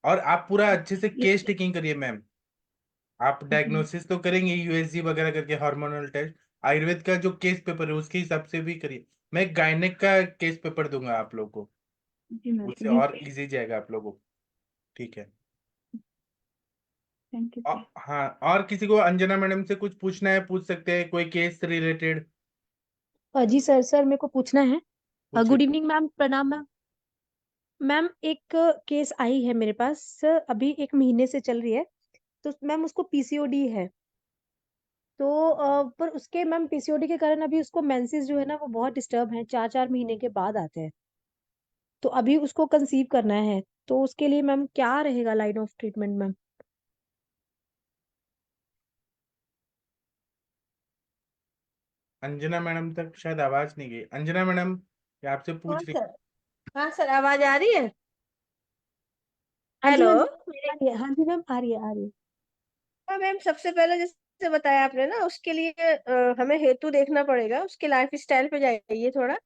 और आप पूरा अच्छे से केस टेकिंग करिए मैम। आप डायग्नोसिस तो करेंगे यूएसजी वगैरह करके, हार्मोनल टेस्ट, आयुर्वेद का जो केस पेपर है उसके हिसाब से भी करिए। मैं गायनेक का केस पेपर दूंगा आप लोगों को, जी मैम, उससे और इजी जाएगा आप लोगों को। ठीक है। Thank you sir. हाँ, और किसी को अंजना मैडम से कुछ पूछना है पूछ सकते हैं, कोई केस रिलेटेड जी सर, मेरे को पूछना है। पूछिए। गुड इवनिंग मैम, प्रणाम मैम। मैम एक केस आई है मेरे पास, अभी 1 महीने से चल रही है। तो मैम उसको पीसीओडी है। तो पर उसके मैम पीसीओडी के कारण अभी उसको मेंसेस जो है ना वो बहुत डिस्टर्ब है, 4-4 महीने के बाद आते हैं। तो अभी उसको कंसीव करना है, तो उसके लिए मैम क्या रहेगा line of treatment ma'am? Anjana madam तक शायद आवाज नहीं गई। अंजना मैडम ये आपसे हाँ पूछ रही। सर, हाँ सर, आवाज आ रही है? हाँ जी, हेलो। हाँ जी आ रही है, हाँ जी मैम आ रही है, आ रही है। हाँ मैम, सबसे पहले जैसे बताया आपने ना, उसके लिए हमें हेतु देखना पड़ेगा। उसके लाइफ स्टाइल पे जाइए थोड़ा,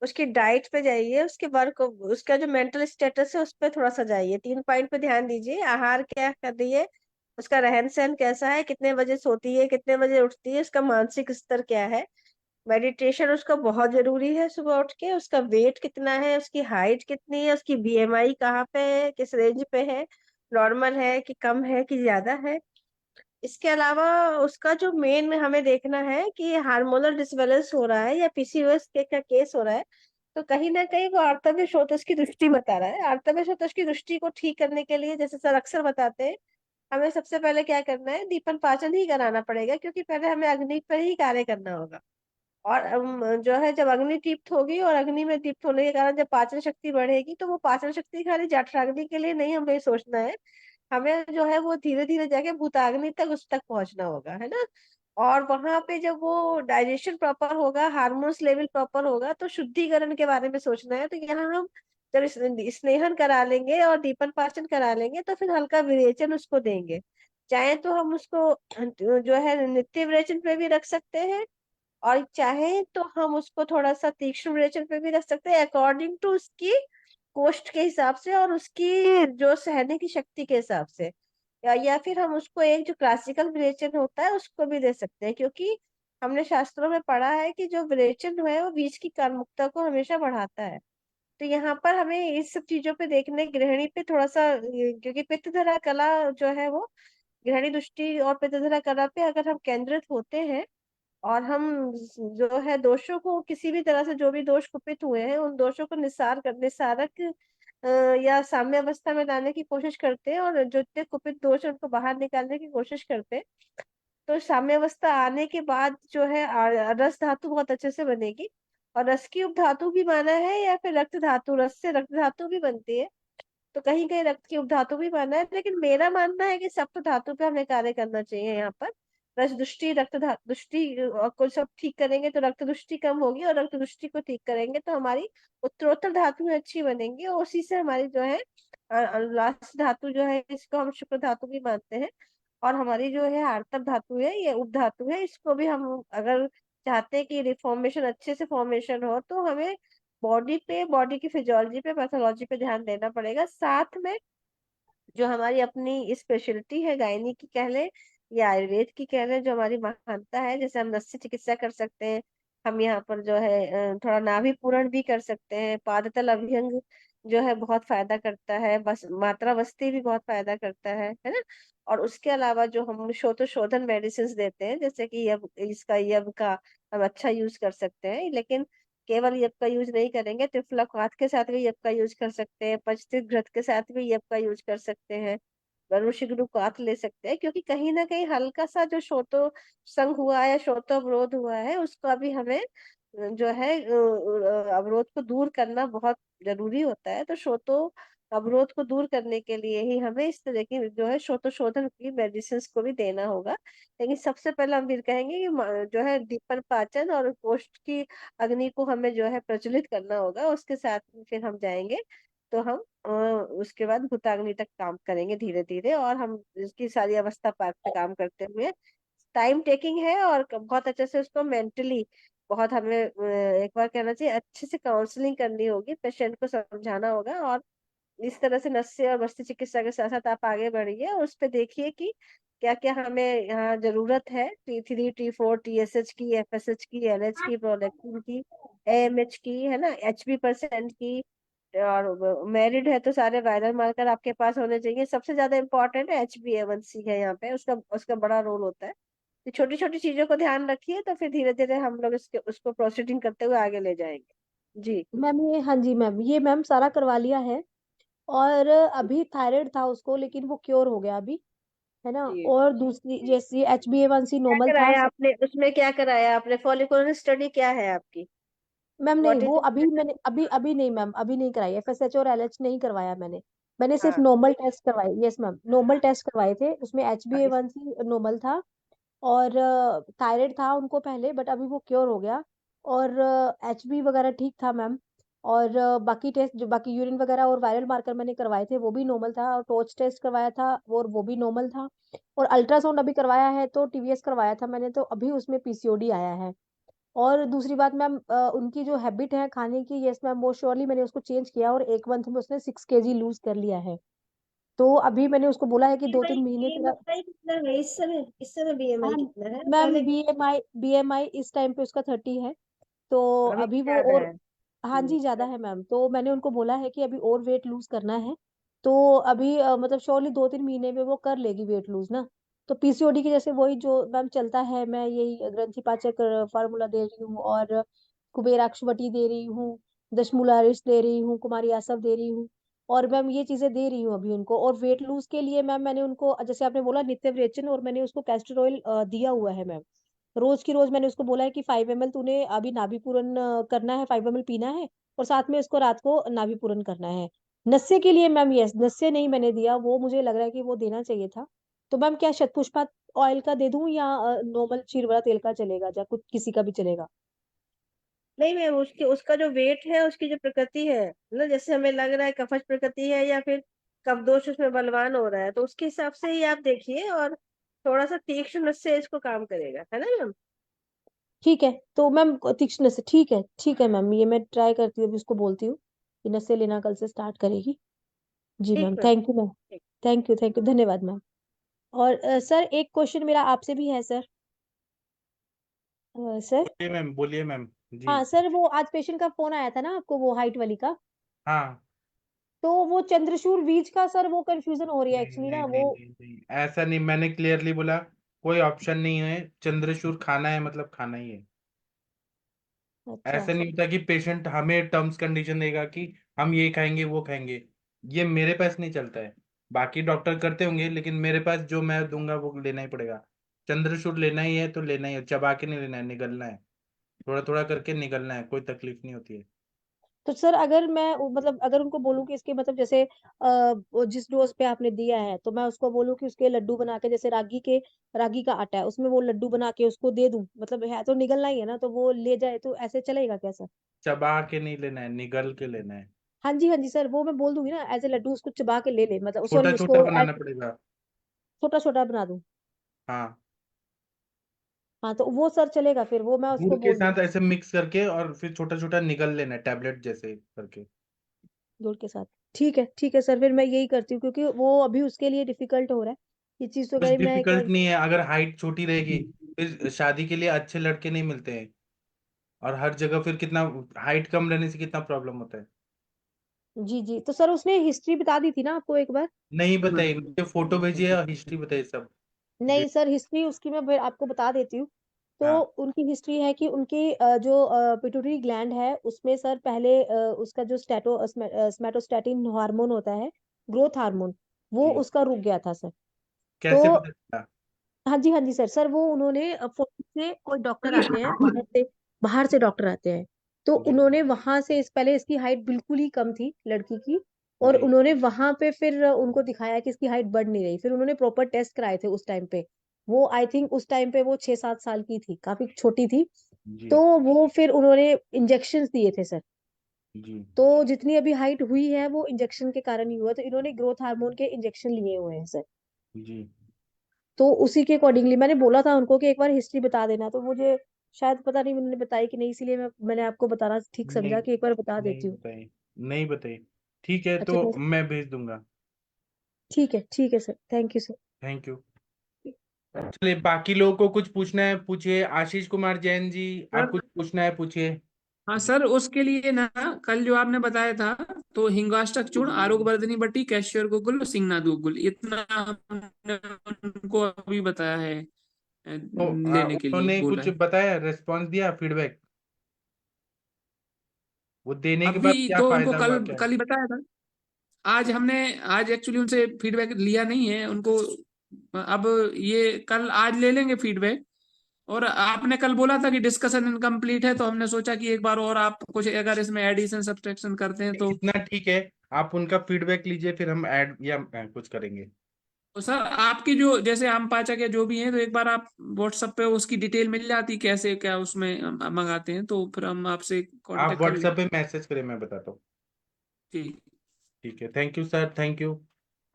उसकी डाइट पे जाइए, उसके वर्क, उसका जो मेंटल स्टेटस है उस पर थोड़ा सा जाइए। 3 पॉइंट पे ध्यान दीजिए। आहार क्या कर रही है, उसका रहन सहन कैसा है, कितने बजे सोती है, कितने बजे उठती है, उसका मानसिक स्तर क्या है, मेडिटेशन उसका बहुत जरूरी है सुबह उठ के, उसका वेट कितना है, उसकी हाइट कितनी है, उसकी बीएमआई कहाँ पे है, किस रेंज पे है, नॉर्मल है कि कम है कि ज्यादा है। इसके अलावा उसका जो मेन हमें देखना है कि हार्मोनल डिसबैलेंस हो रहा है या पीसीओएस के का केस हो रहा है, तो कहीं ना कहीं वो आर्तव्य स्रोतस की दृष्टि बता रहा है। आर्तव्य स्रोतस की दृष्टि को ठीक करने के लिए, जैसे सर अक्सर बताते हैं, हमें सबसे पहले क्या करना है, दीपन पाचन ही कराना पड़ेगा, क्योंकि पहले हमें अग्नि पर ही कार्य करना होगा। और जो है, जब अग्नि दीप्त होगी और अग्नि में दीप्त होने के कारण जब पाचन शक्ति बढ़ेगी, तो वो पाचन शक्ति खाली जठराग्नि के लिए नहीं हमें सोचना है, हमें जो है वो धीरे धीरे जाके भूताग्नि तक, उस तक पहुंचना होगा, है ना। और वहां पे जब वो डाइजेशन प्रॉपर होगा, हार्मोन्स लेवल प्रॉपर होगा, तो शुद्धिकरण के बारे में सोचना है। तो यहाँ हम जब स्नेहन करा लेंगे और दीपन पाचन करा लेंगे, तो फिर हल्का विरेचन उसको देंगे। चाहे तो हम उसको जो है नित्य विरेचन पे भी रख सकते हैं, और चाहे तो हम उसको थोड़ा सा तीक्ष्ण विरेचन पे भी रख सकते हैं, अकॉर्डिंग टू उसकी कोष्ठ के हिसाब से और उसकी जो सहने की शक्ति के हिसाब से। या फिर हम उसको एक जो क्लासिकल विरेचन होता है उसको भी दे सकते हैं, क्योंकि हमने शास्त्रों में पढ़ा है कि जो विरेचन है वो बीज की कार्मुकता को हमेशा बढ़ाता है। तो यहाँ पर हमें इस सब चीजों पे देखने, गृहिणी पे थोड़ा सा, क्योंकि पित्तधरा कला जो है वो, गृहिणी दृष्टि और पित्तधरा कला पे अगर हम केंद्रित होते हैं, और हम जो है दोषों को, किसी भी तरह से जो भी दोष कुपित हुए हैं उन दोषों को निस्सारक या साम्य अवस्था में लाने की कोशिश करते हैं, और जो इतने कुपित दोष हैं उनको बाहर निकालने की कोशिश करते हैं, तो साम्यावस्था आने के बाद जो है रस धातु बहुत अच्छे से बनेगी। और रस की उपधातु भी माना है या फिर रक्त धातु, रस से रक्त धातु भी बनती है, तो कहीं कहीं रक्त की उपधातु भी माना है, लेकिन मेरा मानना है कि सप्त धातु पे हमें कार्य करना चाहिए यहाँ पर। रस दुष्टि रक्त दुष्टि को सब ठीक करेंगे तो रक्त दुष्टि कम होगी, और रक्त दुष्टि को ठीक करेंगे तो हमारी उत्तरोत्तर धातुएं अच्छी बनेंगी, और उसी से हमारी जो है लास्ट धातु जो है इसको हम शुक्र धातु भी मानते हैं। और हमारी जो है आर्तव धातु है, ये उपधातु है, इसको भी हम अगर चाहते हैं कि रिफॉर्मेशन अच्छे से फॉर्मेशन हो, तो हमें बॉडी पे, बॉडी की फिजियोलॉजी पे, पैथोलॉजी पे ध्यान देना पड़ेगा। साथ में जो हमारी अपनी स्पेशलिटी है, गायनी की कह लें या आयुर्वेद की कह लें, जो हमारी महानता है, जैसे हम नस्य चिकित्सा कर सकते हैं, हम यहाँ पर जो है थोड़ा नाभि पूरण भी कर सकते हैं, पादतल अभ्यंग जो है बहुत फायदा करता है, बस मात्रा वस्ती भी बहुत फायदा करता है ना। और उसके अलावा जो हम शोधन मेडिसिन देते हैं, जैसे कि यब इसका यब का हम अच्छा यूज कर सकते हैं, लेकिन केवल यब का यूज नहीं करेंगे, त्रिफलाकात के साथ भी यब का यूज कर सकते हैं, पंचतीर्थ घृत के साथ भी यब का यूज कर सकते हैं, ऋषिगुरुकात ले सकते हैं, क्योंकि कहीं ना कहीं हल्का सा जो शोतो संग हुआ है या शोतो अवरोध हुआ है, उसको अभी हमें जो है अवरोध को दूर करना बहुत जरूरी होता है। तो शोतो अवरोध को दूर करने के लिए ही हमें इस तरह की जो है शोतो शोधन की मेडिसिन को भी देना होगा। लेकिन सबसे पहले हम फिर कहेंगे कि जो है दीपन पाचन और कोष्ठ की अग्नि को हमें जो है प्रज्वलित करना होगा, उसके साथ में फिर हम जाएंगे। तो हम उसके बाद भूताग्नि तक काम करेंगे धीरे धीरे, और हम इसकी सारी अवस्था पार पे काम करते हुए, टाइम टेकिंग है, और बहुत अच्छे से उसको मेंटली बहुत हमें एक बार कहना चाहिए अच्छे से काउंसलिंग करनी होगी, पेशेंट को समझाना होगा। और इस तरह से नस्य और वस्त्र चिकित्सा के साथ साथ आप आगे बढ़िए, और उस पे देखिए कि क्या क्या हमें यहाँ जरूरत है, T3 T4 TSH की, FSH की, LH की, प्रोलेक्टिन की, AMH की, है ना, HB% की। और मैरिड है तो सारे वायरल मार्कर आपके पास होने चाहिए। सबसे ज्यादा इम्पोर्टेंट है HbA1c है यहाँ पे, उसका उसका बड़ा रोल होता है। तो छोटी छोटी चीजों को ध्यान रखिए, तो फिर धीरे धीरे हम लोग इसके उसको प्रोसीडिंग करते हुए आगे ले जाएंगे जी। मैम ये, हाँ जी मैम, ये मैम सारा करवा लिया है। और अभी थायराइड था उसको, लेकिन वो क्योर हो गया अभी, है ना। जी, और दूसरी जैसे HbA1c क्या नॉर्मल था। कराया आपने उसमें, क्या कराया आपने, फॉलिकुलर स्टडी क्या है आपकी, मैम नहीं, व्हाट वो इज अभी द। मैंने अभी नहीं मैम, अभी नहीं कराई, FSH और LH नहीं करवाया मैंने। मैंने सिर्फ हाँ, नॉर्मल टेस्ट करवाए, यस मैम, नॉर्मल टेस्ट करवाए थे, उसमें हाँ, HbA1c नॉर्मल था। और थायराइड था उनको पहले, बट अभी वो क्योर हो गया। और HB वगैरह ठीक था मैम। और बाकी टेस्ट, जो बाकी यूरिन वगैरह और वायरल मार्कर मैंने करवाए थे वो भी नॉर्मल था, और टॉर्च टेस्ट करवाया था और वो भी नॉर्मल था। और अल्ट्रासाउंड अभी करवाया है, तो TVS करवाया था मैंने, तो अभी उसमें PCOD आया है। और दूसरी बात मैम, उनकी जो हैबिट है खाने की, यस मैम, वो श्योरली मैंने उसको चेंज किया, और 1 मंथ में उसने 6 kg लूज कर लिया है। तो अभी मैंने उसको बोला है कि 2-3 महीने तेरा। BMI कितना है इस समय हाँ BMI कितना है मैम, पहले। BMI इस टाइम पे उसका 30 है। तो अभी अभी वो ज्यादा और, है। हाँ जी ज्यादा है मैम, तो मैंने उनको बोला है कि अभी और वेट लूज करना है। तो अभी मतलब श्योरली 2-3 महीने में वो कर लेगी वेट लूज ना। तो PCOD की जैसे वही जो मैम चलता है, मैं यही ग्रंथि पाचक फार्मूला दे रही हूँ, और कुबेराक्षवटी दे रही हूँ, दशमूलारिस दे रही हूँ, कुमारी आसव दे रही हूँ। और मैम ये चीजें दे रही हूँ अभी उनको। और वेट लूज के लिए मैम मैंने उनको, जैसे आपने बोला, नित्य विरेचन, और मैंने उसको कैस्टर ऑयल दिया हुआ है मैम। रोज की रोज मैंने उसको बोला है कि 5 ml तूने अभी नाभि पूरन करना है, 5 ml पीना है, और साथ में उसको रात को नाभि पूरन करना है। नस्य के लिए मैम, यस, नस्य नहीं मैंने दिया, वो मुझे लग रहा है कि वो देना चाहिए था। तो मैम क्या शतपुष्पा ऑयल का दे दूं, या नॉर्मल क्षीरवरा तेल का चलेगा, या कुछ किसी का भी चलेगा। नहीं मैम, उसकी उसका जो वेट है, उसकी जो प्रकृति है, मतलब जैसे हमें लग रहा है कफज प्रकृति है या फिर कफ दोष उसमें बलवान हो रहा है, तो उसके हिसाब से ही आप देखिए। और थोड़ा सा तीक्ष्ण से इसको काम करेगा, है ना मैम। ठीक है, तो मैम तीक्ष्ण से, ठीक है मैम, ये मैं ट्राई करती हूँ, अभी उसको बोलती हूँ कि नस्य लेना कल से स्टार्ट करेगी। जी ठीक ma'am, ma'am. Thank you ma'am. ठीक। थैंक यू, धन्यवाद मैम। और सर एक क्वेश्चन मेरा आपसे भी है सर। सर, बोलिए मैम जी। हाँ सर, वो आज पेशेंट का फोन आया था ना आपको, वो हाइट वाली का। हाँ। तो वो चंद्रशूर बीज का सर, वो कंफ्यूजन हो रही है नहीं एक्चुअली नहीं ना नहीं वो। नहीं नहीं, ऐसा नहीं, मैंने क्लियरली बोला कोई ऑप्शन नहीं है, चंद्रचूर खाना है मतलब खाना ही है। अच्छा ऐसा नहीं होता कि पेशेंट हमें टर्म्स कंडीशन देगा कि हम ये खाएंगे वो खाएंगे, ये मेरे पास नहीं चलता है। बाकी डॉक्टर करते होंगे, लेकिन मेरे पास जो मैं दूंगा वो लेना ही पड़ेगा। चंद्रचूड़ लेना ही है तो लेना ही है, चबा के नहीं लेना है, निगलना है, थोड़ा थोड़ा करके निगलना है, कोई तकलीफ नहीं होती है। तो सर अगर मैं मतलब अगर उनको बोलूँ कि इसके मतलब जैसे वो जिस डोज पे आपने दिया है तो मैं उसको बोलूँ कि उसके लड्डू बना के, जैसे रागी का आटा है उसमें वो लड्डू बना के उसको दे दूं, मतलब है तो निगलना ही है ना, तो वो ले जाए, तो ऐसे चलेगा क्या सर? चबा के नहीं लेना है, निगल के लेना है। हाँ जी सर, वो मैं बोल दूंगी ना, एज ए लड्डू उसको चबा के ले ले, मतलब छोटा सॉरी छोटा उसको बनाना पड़ेगा। छोटा छोटा बना दूं। हाँ, हाँ तो वो सर चलेगा, फिर वो मैं गुड़ उसको के बोल साथ दूंगी। ऐसे मिक्स करके और फिर छोटा छोटा निगल लेना है, टैबलेट जैसे करके। गुड़ के साथ ठीक है सर, फिर मैं यही करती हूँ, क्योंकि वो अभी उसके लिए डिफिकल्ट हो रहा है ये चीज, तो कुछ कह रही मैं एक डिफिकल्ट बार। नहीं है, अगर हाइट छोटी रहेगी फिर शादी के लिए अच्छे लड़के नहीं मिलते हैं, और हर जगह फिर कितना हाइट कम रहने से कितना प्रॉब्लम होता है। जी तो सर उसने हिस्ट्री बता दी थी ना आपको एक बार? नहीं बताइए, मुझे फोटो भेजिए और हिस्ट्री बताइए सब। नहीं सर, हिस्ट्री उसकी मैं फिर आपको बता देती हूँ। तो हाँ उनकी हिस्ट्री है कि उनकी जो पिट्यूटरी ग्लैंड है उसमें सर पहले उसका जो स्मेटोस्टेटिन हार्मोन होता है, ग्रोथ हार्मोन, वो जी, उसका रुक गया था सर। तो कैसे पता चला? हाँ जी सर वो उन्होंने से कोई डॉक्टर आते हैं बाहर से डॉक्टर आते हैं, तो जी उन्होंने वहां से, इस पहले इसकी हाइट बिल्कुल ही कम थी लड़की की, और जी उन्होंने वहां पे फिर उनको दिखाया कि इसकी हाइट बढ़ नहीं रही, फिर उन्होंने प्रॉपर टेस्ट कराए थे उस टाइम पे। वो आई थिंक उस टाइम पे वो 6-7 साल की थी, काफी छोटी थी। जी तो वो फिर उन्होंने इंजेक्शन दिए थे सर। जी तो जितनी अभी हाइट हुई है वो इंजेक्शन के कारण ही हुआ, तो इन्होंने ग्रोथ हार्मोन के इंजेक्शन लिए हुए हैं सर। जी। तो उसी के अकॉर्डिंगली मैंने बोला था उनको कि एक बार हिस्ट्री बता देना, तो मुझे शायद पता नहीं उन्होंने बताई कि नहीं, इसीलिए मैंने आपको बताना ठीक नहीं समझा कि एक बार बता नहीं देती हूँ। बताइए, नहीं बताइए। ठीक है, अच्छा तो तो मैं भेज दूंगा। ठीक है sir, thank you sir. Thank you. चलिए, बाकी लोगों को कुछ पूछना है पूछिए। आशीष कुमार जैन जी, आप सर कुछ पूछना है पूछिए। हाँ सर, उसके लिए ना कल जो आपने बताया था, तो हिंगाष्टक चूर्ण, आरोग्य वर्धिनी बट्टी, कैशियर गोकुल, सिंगनाथ गोकुल, इतना हमने उनको अभी बताया है तो लेने के लिए उन्होंने बोला कुछ है। बताया, रेस्पॉन्स दिया, फीडबैक? वो देने के बाद अभी क्या तो उनको फायदा हुआ, कल क्या? कल ही बताया था। आज एक्चुअली उनसे फीडबैक लिया नहीं है उनको। अब ये कल आज ले लेंगे फीडबैक। और आपने कल बोला था कि डिस्कशन इनकम्प्लीट है, तो हमने सोचा कि एक बार और आप कुछ अगर इसमें एडिशन सब्सट्रैक्शन करते हैं तो। इतना ठीक है, आप उनका फीडबैक लीजिए, फिर हम ऐड या कुछ करेंगे। तो सर आपकी जो जैसे आम पाचक या जो भी हैं, तो एक बार आप व्हाट्सएप पे उसकी डिटेल मिल जाती कैसे क्या उसमें मंगाते हैं, तो फिर हम आपसे आप कांटेक्ट कर व्हाट्सएप लेंगे। पे मैसेज करें, मैं बताता हूँ। ठीक। ठीक है, thank you sir, thank you.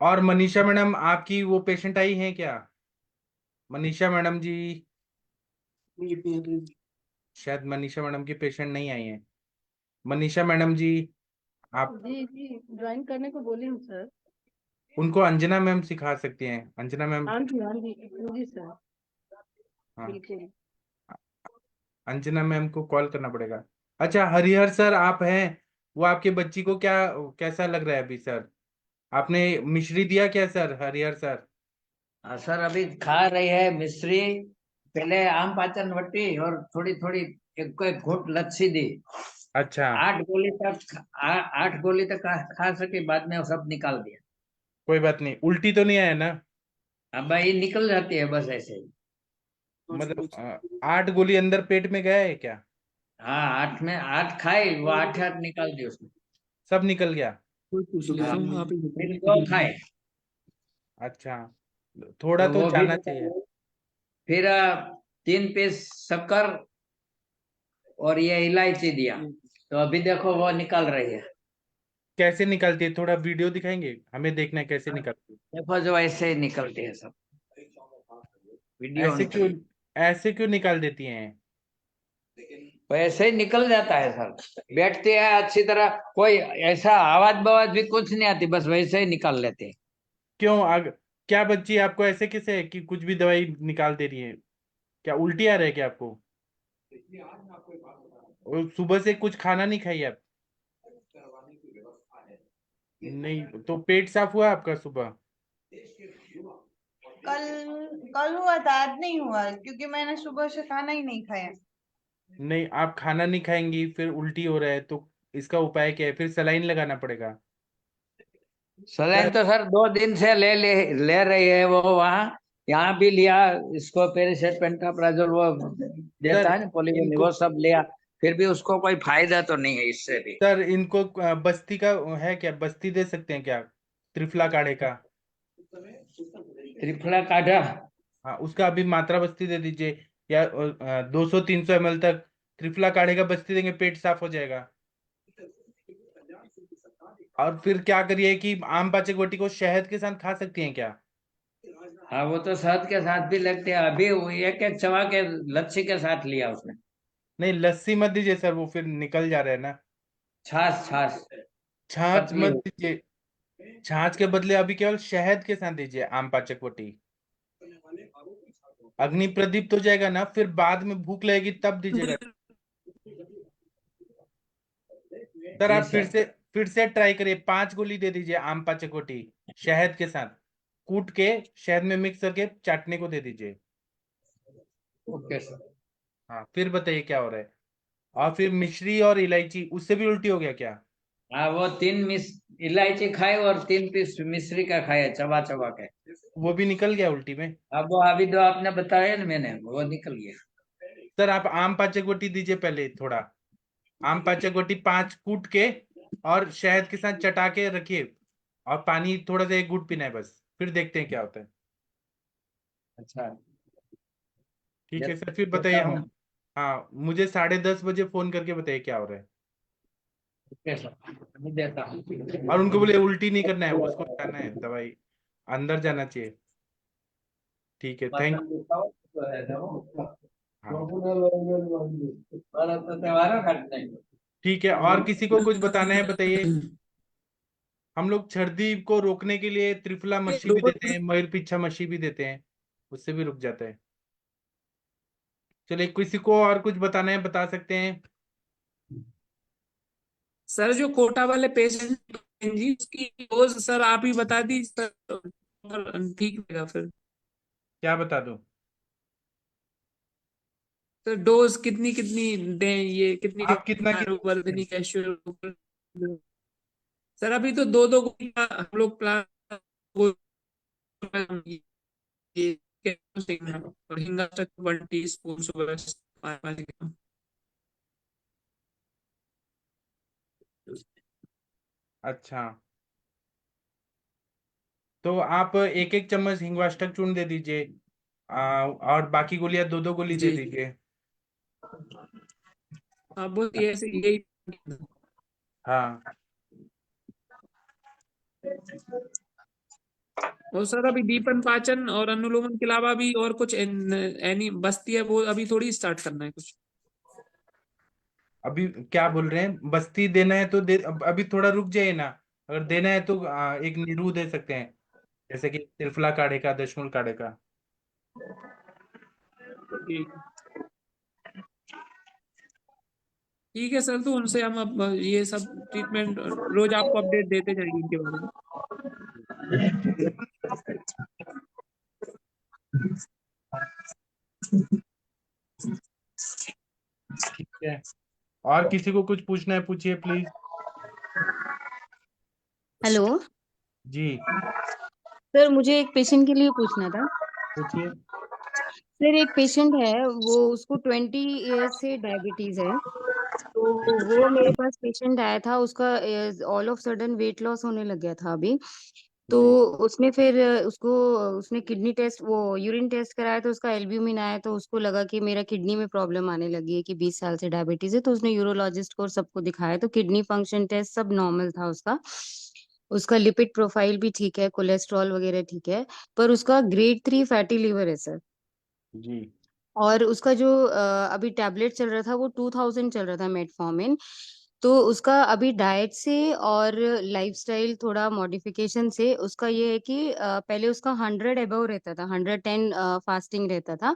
और मनीषा मैडम, आपकी वो पेशेंट आई है क्या? मनीषा मैडम जी, शायद मनीषा मैडम की पेशेंट नहीं आई है। मनीषा मैडम जी, आप जी ज्वाइन करने को बोली हूँ सर। उनको अंजना मैम सिखा सकती हैं, अंजना मैम। हाँ जी जी सर, हाँ, बिल्कुल। अंजना मैम को कॉल करना पड़ेगा। अच्छा, हरिहर सर आप हैं? वो आपके बच्ची को क्या, कैसा लग रहा है अभी सर? आपने मिश्री दिया क्या सर, हरिहर सर? हाँ सर, अभी खा रही है मिश्री, पहले आम पाचन बट्टी और थोड़ी थोड़ी एक घूंट लस्सी दी। अच्छा, 8 गोली तक खा सके, बाद में वो सब निकाल दिया। कोई बात नहीं, उल्टी तो नहीं आया ना? अब ये निकल जाती है बस ऐसे ही। मतलब 8 गोली अंदर पेट में गया है क्या? हाँ, 8 खाई, वो 8 निकाल दी उसने। सब निकल गया? कोई पूछ हाँ, लेता हूँ आप ही फिर 2 खाए, अच्छा, थोड़ा तो तो वो भी जाना निकाल चाहिए। दिए। फिर 3 पीस शक्कर और ये इलायची दिया, तो अभी देखो वो निकल रही है। कैसे निकलती है, थोड़ा वीडियो दिखाएंगे, हमें देखना है कैसे निकलती है। देखो जो ऐसे ही निकलती है सब, वीडियो ऐसे क्यों, निकली। ऐसे क्यों निकाल देती हैं? वैसे ही निकल जाता है सर, बैठती है अच्छी तरह, कोई ऐसा आवाज बवाज भी कुछ नहीं आती, बस वैसे ही निकाल लेते हैं। क्यों क्या बच्ची आपको ऐसे कैसे है कि कुछ भी दवाई निकाल दे रही है? क्या उल्टी आ रहा है क्या आपको? और सुबह से कुछ खाना नहीं खाई आप? नहीं तो पेट साफ हुआ आपका सुबह? कल कल हुआ था, आज नहीं हुआ, क्योंकि मैंने सुबह से खाना ही नहीं खाया। नहीं, आप खाना नहीं खाएंगी फिर उल्टी हो रहा है, तो इसका उपाय क्या है? फिर सलाइन लगाना पड़ेगा। सलाइन तो सर 2 दिन से ले रही है वो वहाँ, यहाँ भी लिया, इसको पेरिसेट पेंटाप्राजोल वो देता सर है ना पॉलीविन, इनको वो सब लिया, फिर भी उसको कोई फायदा तो नहीं है इससे भी। सर इनको बस्ती का है क्या, बस्ती दे सकते हैं क्या, त्रिफला काढ़े का? त्रिफला काढ़ा, हाँ उसका अभी मात्रा बस्ती दे दीजिए, या 200-300 ml तक त्रिफला काढ़े का बस्ती देंगे, पेट साफ हो जाएगा। और फिर क्या करिए कि आम पाचक वटी को शहद के साथ खा सकती हैं क्या? हाँ वो तो शहद के साथ भी लगते हैं, अभी वो एक एक चबा के लच्छी के साथ लिया उसने। नहीं लस्सी मत दीजिए सर, वो फिर निकल जा रहा है ना। छाछ छाछ छाछ पतली मत हो। दीजिए, छाछ के बदले अभी केवल शहद के साथ दीजिए आम पाचक वटी। अग्नि प्रदीप्त हो जाएगा ना, फिर बाद में भूख लगेगी तब दीजिएगा। सर जी आप सर। फिर से ट्राई करिए, 5 गोली दे दीजिए आम पाचक वटी शहद के साथ, कूट के शहद में मिक्स करके चाटने को दे दीजिए। Okay sir. हाँ फिर बताइए क्या हो रहा है। और फिर मिश्री और इलायची, उससे भी उल्टी हो गया क्या? हाँ वो 3 इलायची खाए और 3 पीस मिश्री का खाए चबा चबा के। वो भी निकल गया उल्टी में? अब वो अभी जो आपने बताया ना मैंने, वो निकल गया। सर आप आम पाचक वटी दीजिए पहले थोड़ा, आम पाचक वटी 5 कूट के और शहद के साथ चटा के रखिए, और पानी थोड़ा सा 1 घूंट पीना है बस, फिर देखते हैं क्या होता है। अच्छा ठीक है सर, फिर देता बताइए हूँ। हम। हाँ मुझे 10:30 बजे फोन करके बताइए क्या हो रहा है। ओके सर, अभी देता हूँ। और उनको बोले उल्टी नहीं करना है, उसको जाना है दवाई अंदर जाना चाहिए। ठीक है, थैंक। बर्तन देता हूँ, तो है ना वो। हाँ और तो त्योहारों काटते हैं। ठीक है, और किसी को कुछ बताना है बताइए। हम लोग सर्दी को रोकने के लिए त्रिफला मच्छी भी देते हैं, मयूर पिच्छा मच्छी भी देते हैं, उससे भी रुक जाता है। चलिए किसी को और कुछ बताना है बता सकते हैं। सर जो कोटा वाले पेशेंट जी उसकी डोज सर आप ही बता दी सर, ठीक रहेगा फिर। क्या बता दूं? सर डोज कितनी कितनी दें, ये कितनी आप कितना वर्धनी कैल्शियम। सर अभी तो 2-2 गोली का हम लोग प्लान, ये और हिंगा तक 1 टीस्पून सुबह 5 ग्राम। अच्छा तो आप 1-1 चम्मच हिंगवाष्टक चूर्ण दे दीजिए, और बाकी गोलियां 2-2 गोली दे जी दीजिए। हाँ वो ये यही। हाँ और सर अभी दीपन पाचन और अनुलोमन के अलावा भी और कुछ एनी बस्ती है, वो अभी थोड़ी स्टार्ट करना है कुछ। अभी क्या बोल रहे हैं, बस्ती देना है तो दे, अभी थोड़ा रुक जाइए ना। अगर देना है तो एक नीरू दे सकते हैं, जैसे कि त्रिफला काढ़े का, दशमूल काढ़े का। ठीक ठीक है सर, तो उनसे हम अब ये सब ट्रीटमेंट रोज आपको अपडेट देते जाएंगे इनके बारे में। ठीक है, और किसी को कुछ पूछना है पूछिए प्लीज। हेलो जी सर, मुझे एक पेशेंट के लिए पूछना था। पूछिए। सर एक पेशेंट है, वो उसको 20 ईयर्स से डायबिटीज है। तो वो मेरे पास पेशेंट आया था, उसका all of sudden weight loss होने लग गया था अभी। तो जी उसने फिर उसने किडनी टेस्ट, वो यूरिन टेस्ट कराया तो उसका एल्ब्यूमिन आया, तो उसको लगा कि मेरा किडनी में प्रॉब्लम आने लगी है, कि 20 साल से डायबिटीज है। तो उसने यूरोलॉजिस्ट को और सबको दिखाया, तो किडनी फंक्शन टेस्ट सब नॉर्मल था उसका। उसका लिपिड प्रोफाइल भी ठीक है, कोलेस्ट्रॉल वगैरह ठीक है। पर उसका ग्रेड 3 फैटी लिवर है सर। जी और उसका जो अभी टैबलेट चल रहा था वो 2000 चल रहा था, मेटफॉर्मिन। तो उसका अभी डाइट से और लाइफस्टाइल थोड़ा मॉडिफिकेशन से उसका ये है कि पहले उसका 100 अबव रहता था, 110 फास्टिंग रहता था।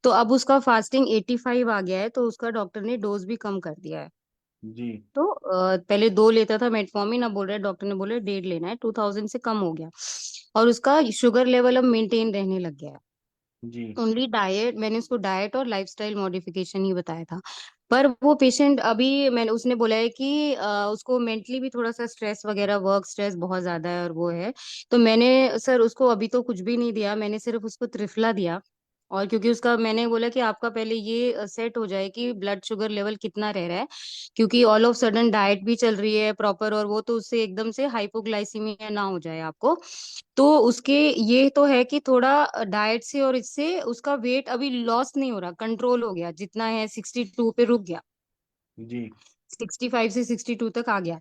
तो अब उसका फास्टिंग 85 आ गया है, तो उसका डॉक्टर ने डोज भी कम कर दिया है। जी तो पहले 2 लेता था मेटफॉर्मिन, अब बोल रहा है डॉक्टर ने बोला 1.5 लेना है, 2000 से कम हो गया। और उसका शुगर लेवल अब मेंटेन रहने लग गया है। जी ओनली डाइट, मैंने उसको डाइट और लाइफस्टाइल मॉडिफिकेशन ही बताया था। पर वो पेशेंट अभी मैंने उसने बोला है कि उसको मेंटली भी थोड़ा सा स्ट्रेस वगैरह, वर्क स्ट्रेस बहुत ज्यादा है और वो है। तो मैंने सर उसको अभी तो कुछ भी नहीं दिया, मैंने सिर्फ उसको त्रिफला दिया। और क्योंकि उसका मैंने बोला कि आपका पहले ये सेट हो जाए कि ब्लड शुगर लेवल कितना रह रहा है, क्योंकि ऑल ऑफ सडन डाइट भी चल रही है प्रॉपर, और वो तो उससे एकदम से हाइपोग्लाइसीमिया ना हो जाए आपको। तो उसके ये तो है कि थोड़ा डाइट से और इससे उसका वेट अभी लॉस नहीं हो रहा, कंट्रोल हो गया, जितना है 62 पे रुक गया, जी 65 से 62 तक आ गया।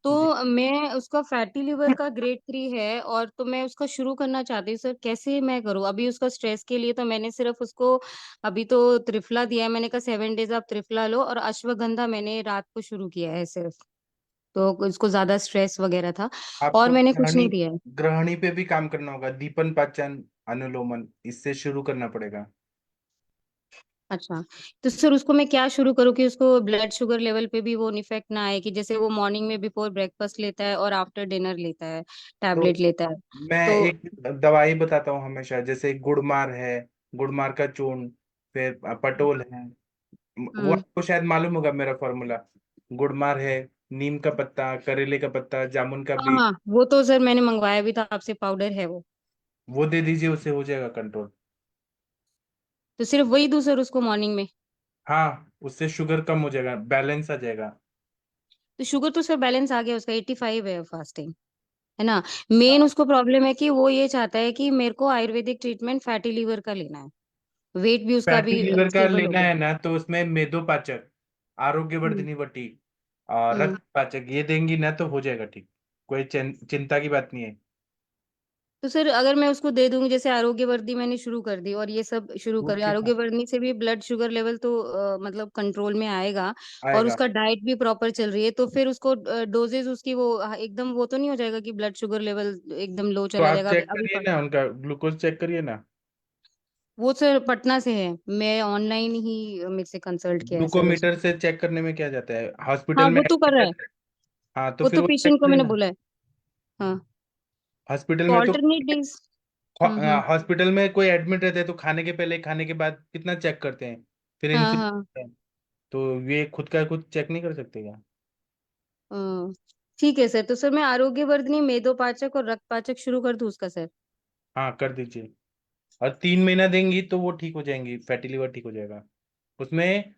तो जी। मैं उसका फैटी लिवर का ग्रेड 3 है, और तो मैं उसका शुरू करना चाहती हूँ सर, कैसे मैं करूँ अभी उसका स्ट्रेस के लिए? तो मैंने सिर्फ उसको अभी तो त्रिफला दिया है, मैंने कहा 7 डेज आप त्रिफला लो, और अश्वगंधा मैंने रात को शुरू किया है सिर्फ, तो उसको ज्यादा स्ट्रेस वगैरह था, और आपको मैंने कुछ ग्रहणी नहीं दिया है। ग्रहणी पे भी काम करना होगा, दीपन पाचन, अनुलोमन, इससे शुरू करना पड़ेगा। अच्छा, तो सर उसको मैं क्या शुरू करूँ कि उसको ब्लड शुगर लेवल पे भी वो इफेक्ट ना आए, कि जैसे वो मॉर्निंग में बिफोर ब्रेकफास्ट लेता है और आफ्टर डिनर लेता है, तो टैबलेट लेता है। मैं तो एक दवाई बताता हूँ हमेशा, जैसे गुड़मार है, गुड़मार का चूर्ण, फिर पटोल है। वो हम्म। आपको शायद मालूम होगा मेरा फॉर्मूला। गुड़मार है, नीम का पत्ता, करेले का पत्ता, जामुन का हाँ बीज, हाँ, वो तो सर मैंने मंगवाया भी था आपसे, पाउडर है वो। वो दे दीजिए, उससे हो जाएगा कंट्रोल। तो सिर्फ वही दूं सर उसको मॉर्निंग में? हाँ, उससे शुगर कम हो जाएगा, बैलेंस आ जाएगा। तो शुगर तो सर बैलेंस आ गया उसका, 85 है फास्टिंग, है ना। मेन उसको प्रॉब्लम है कि वो ये चाहता है कि मेरे को आयुर्वेदिक ट्रीटमेंट फैटी लीवर का लेना है, वेट भी उसका फैटी अभी लीवर का स्टेबल हो लेना गया। है ना, तो उसमें मेदोपाचक, हम्म। आरोग्यवर्धिनी वटी और हम्म। रक्त पाचक ये देंगी ना, तो हो जाएगा ठीक। कोई चिंता की बात नहीं है। तो सर अगर मैं उसको दे दूंगी, जैसे आरोग्यवर्दी मैंने शुरू कर दी और ये सब शुरू वो करें, ठीक है, आरोग्यवर्दी से भी ब्लड शुगर लेवल तो मतलब कंट्रोल में आएगा, और आएगा। उसका डाइट भी प्रॉपर चल रही है, तो फिर उसको डोजेज उसकी वो एकदम वो तो नहीं हो जाएगा कि ब्लड शुगर लेवल एकदम लो तो चला आप जाएगा चेक अभी करिए ना, उनका ग्लूकोज चेक करिए ना। वो सर पटना से है, मैं ऑनलाइन ही मेरे से कंसल्ट किया है सर ग्लूकोमीटर उसको। से चेक करने में क्या जाता है, हाँ हॉस्पिटल में वो तो कर admit रहा है, रहता है। हाँ, तो वो फिर तो वो चेक पेशेंट को करिए मैंने ना। बोला है। हाँ। हॉस्पिटल तो में तो ऑल्टरनेट डेज। हम्म। हॉस्पिटल में कोई एडमिट रहते हैं तो खाने के पहले, खाने के बाद कितना चेक करते हैं, फिर हाँ हाँ। इंसुलिन। तो ये खुद का खुद चेक नहीं कर सकते क्या? हम्म। ठीक है सर, तो सर मैं आरोग्यवर्धिनी, मेदोपाचक और रक्तपाचक शुरू कर दूं उसका सर? हाँ, कर दीजिए। और 3 महीना देंगी तो वो ठीक हो जाएंगी, फैटी लिवर ठीक हो जाएगा। उसमें एक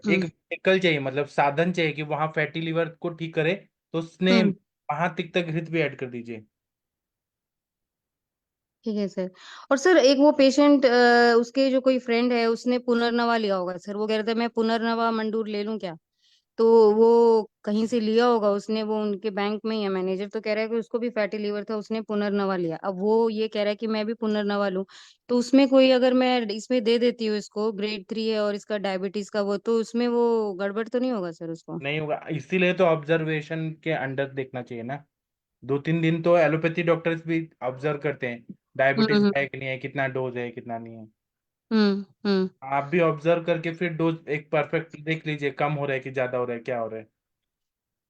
हम्म। व्हीकल चाहिए, मतलब साधन चाहिए कि वहां फैटी लिवर को ठीक करे, तो उसने हम्म। वहां तिक्तक घृत भी ऐड कर दीजिए। ठीक है सर। और सर एक वो पेशेंट, उसके जो कोई फ्रेंड है उसने पुनर्नवा लिया होगा सर, वो कह रहे थे मैं पुनर्नवा मंडूर ले लूं क्या? तो वो कहीं से लिया होगा उसने, वो उनके बैंक में ही है मैनेजर, तो कह रहा है कि उसको भी फैटी लीवर था, उसने पुनर्नवा लिया, अब वो ये कह रहा है कि मैं भी पुनर्नवा लूं। तो उसमें कोई, अगर मैं इसमें दे देती हूँ, इसको ग्रेड 3 है और इसका डायबिटीज का वो, तो उसमें वो गड़बड़ तो नहीं होगा सर उसको? नहीं होगा, इसीलिए तो ऑब्जर्वेशन के अंडर देखना चाहिए ना। 2-3 दिन तो एलोपैथी डॉक्टर्स भी ऑब्जर्व करते हैं, डायबिटीज हम्म। है कि नहीं है, कितना डोज है कितना नहीं है। हम्म। आप भी ऑब्जर्व करके फिर डोज एक परफेक्ट देख लीजिए, कम हो रहा है कि ज्यादा हो रहा है, क्या हो रहा है।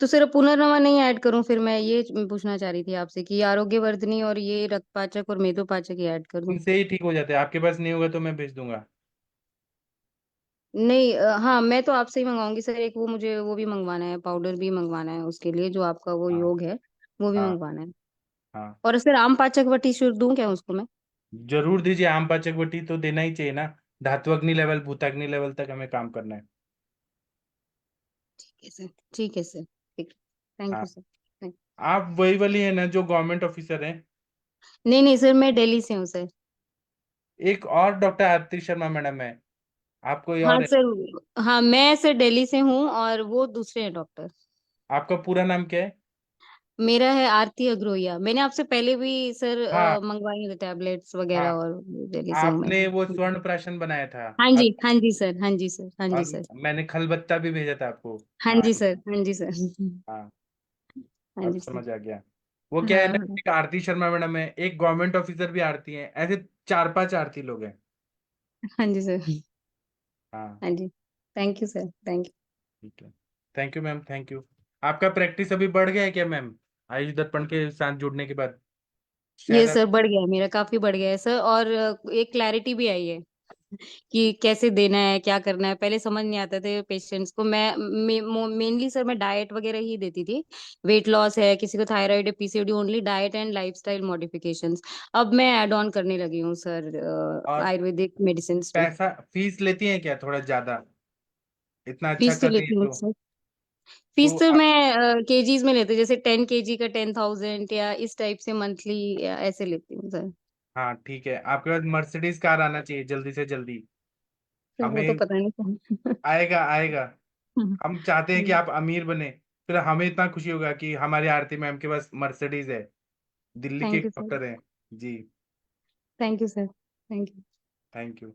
तो सर पुनर्नवा नहीं ऐड करूं फिर? मैं ये पूछना चाह रही थी आपसे कि आरोग्यवर्धिनी और ये रक्तपाचक और मेदोपाचक ही ऐड कर दूं? इनसे ही ठीक हो जाते हैं, आपके पास नहीं होगा तो मैं भेज दूंगा। नहीं, हाँ मैं तो आपसे ही मंगवाऊंगी सर, एक वो मुझे वो भी मंगवाना है, पाउडर भी मंगवाना है उसके लिए, जो आपका वो हाँ योग है वो भी हाँ मंगवाना है। हाँ, और सर आम पाचक वटी शुरू दूं क्या उसको मैं? जरूर दीजिए, आम पाचक बटी तो देना ही चाहिए ना। धात्वग्नि लेवल, भूताग्नि लेवल तक हमें काम करना है। ठीक है सर, ठीक है सर, ठीक। थैंक हाँ, यू सर, थैंक। आप वही वाली है ना जो गवर्नमेंट ऑफिसर हैं? नहीं नहीं सर, मैं दिल्ली से हूँ सर। एक और डॉक्टर आरती शर्मा मैडम है, आप कोई हाँ और है? सर, हाँ मैं सर दिल्ली से हूँ, और वो दूसरे हैं डॉक्टर। आपका पूरा नाम क्या है? मेरा है आरती अग्रोहिया, मैंने आपसे पहले भी सर हाँ मंगवाई हुई टैबलेट्स वगैरह, हाँ, और दिल्ली से हूँ मैं। आपने वो स्वर्ण प्राशन बनाया था। हाँ अब जी, हाँ जी सर, हाँ जी सर, हाँ जी और सर। मैंने खलबत्ता भी भेजा था आपको। हाँ हाँ जी सर, हाँ जी सर। हाँ, हाँ अब जी सर। समझ आ गया। वो क्या है हाँ ना, हाँ। एक आरती शर्मा मैडम है, एक गवर्नमेंट ऑफिसर भी आरती है, ऐसे 4-5 आरती लोग हैं। हाँ जी सर। हाँ, हाँ जी। थैंक यू सर, थैंक ठीक है। Thank you ma'am, thank you. आपका प्रैक्टिस अभी बढ़ गया है क्या मैम, आयुष दर्पण के साथ जुड़ने के बाद? यू। ये शायद सर बढ़ गया है मेरा, काफी बढ़ गया है सर, और एक क्लैरिटी भी आई है। कि कैसे देना है, क्या करना है। पहले समझ नहीं आते थे पेशेंट्स को। मैं मेनली सर मैं डाइट वगैरह ही देती थी। वेट लॉस है, किसी को थायराइड है, PCOD, only diet and lifestyle modifications. अब मैं ऐड ऑन करने लगी हूँ सर और आयुर्वेदिक मेडिसिन पे। पैसा फीस लेती हैं क्या थोड़ा ज्यादा? इतना अच्छा फीस तो कर रही है लेती हूँ तो सर। तो फीस तो मैं केजीज में लेती हूँ, जैसे 10 kg का 10,000 या इस टाइप से मंथली ऐसे लेती हूँ सर। हाँ ठीक है, आपके पास मर्सिडीज कार आना चाहिए जल्दी से जल्दी। सर वो तो हमें पता नहीं सर। आएगा आएगा। हम चाहते हैं कि आप अमीर बने, फिर हमें इतना खुशी होगा कि हमारी आरती मैम के पास मर्सिडीज है, दिल्ली के थैंक यू सर। डॉक्टर हैं। जी thank you sir. Thank you. Thank you.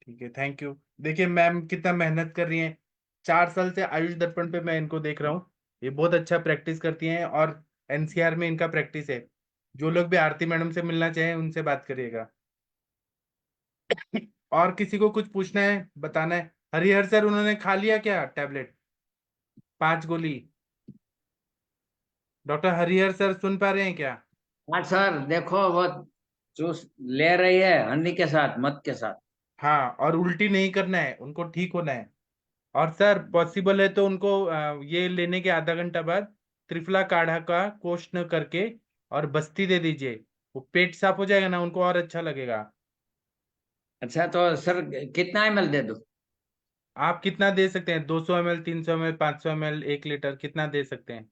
ठीक है, थैंक यू। देखिए मैम कितना मेहनत कर रही हैं। 4 साल से आयुष दर्पण पे मैं इनको देख रहा हूँ, ये बहुत अच्छा प्रैक्टिस करती हैं और एनसीआर में इनका प्रैक्टिस है। जो लोग भी आरती मैडम से मिलना चाहें उनसे बात करिएगा। और किसी को कुछ पूछना है, बताना है? हरिहर सर उन्होंने खा लिया क्या टैबलेट, 5 गोली? डॉक्टर हरिहर सर सुन पा रहे हैं क्या? हाँ सर, देखो वो जूस ले रही है हनी के साथ, मत के साथ। हाँ, और उल्टी नहीं करना है, उनको ठीक होना है। और सर पॉसिबल है तो उनको ये लेने के आधा घंटा बाद त्रिफला काढ़ा का कोष्ण करके और बस्ती दे दीजिए। वो पेट साफ हो जाएगा ना, उनको और अच्छा लगेगा। अच्छा तो सर कितना ml दे दूं? आप कितना दे सकते हैं? 200 ml, 300 ml, 500 ml, 1 लीटर, कितना दे सकते हैं?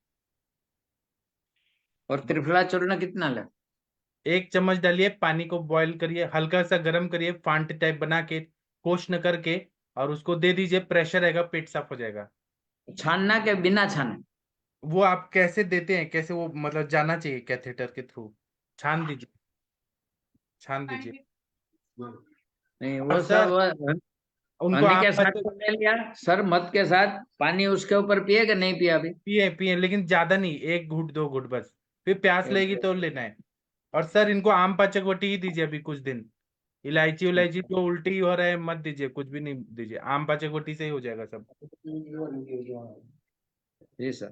और त्रिफला चूर्ण कितना ले? 1 चम्मच डालिए, पानी को बॉईल करिए, हल्का सा गर्म करिए, फांट टाइप बना के कोष्ण करके और उसको दे दीजिए। प्रेशर रहेगा, पेट साफ हो जाएगा। छानना के बिना छाने? वो आप कैसे देते हैं, कैसे वो मतलब जाना चाहिए कैथेटर के थ्रू। छान दीजिए, छान दीजिए। नहीं और वो सब सर वो उनको हनी आम के साथ बच्चे तो ले लिया सर, मत के साथ पानी उसके ऊपर पिए कि नहीं पिया अभी? पिए पिए, लेकिन ज्यादा नहीं, 1 घूंट 2 घूंट बस। फिर प्यास लगेगी तो लेना है। और सर इनको आम पाचक वटी ही दीजिए अभी कुछ दिन। इलायची उलायची जो उल्टी हो रहा है मत दीजिए, कुछ भी नहीं दीजिए, आम पाचक वटी से ही हो जाएगा सब। जी सर।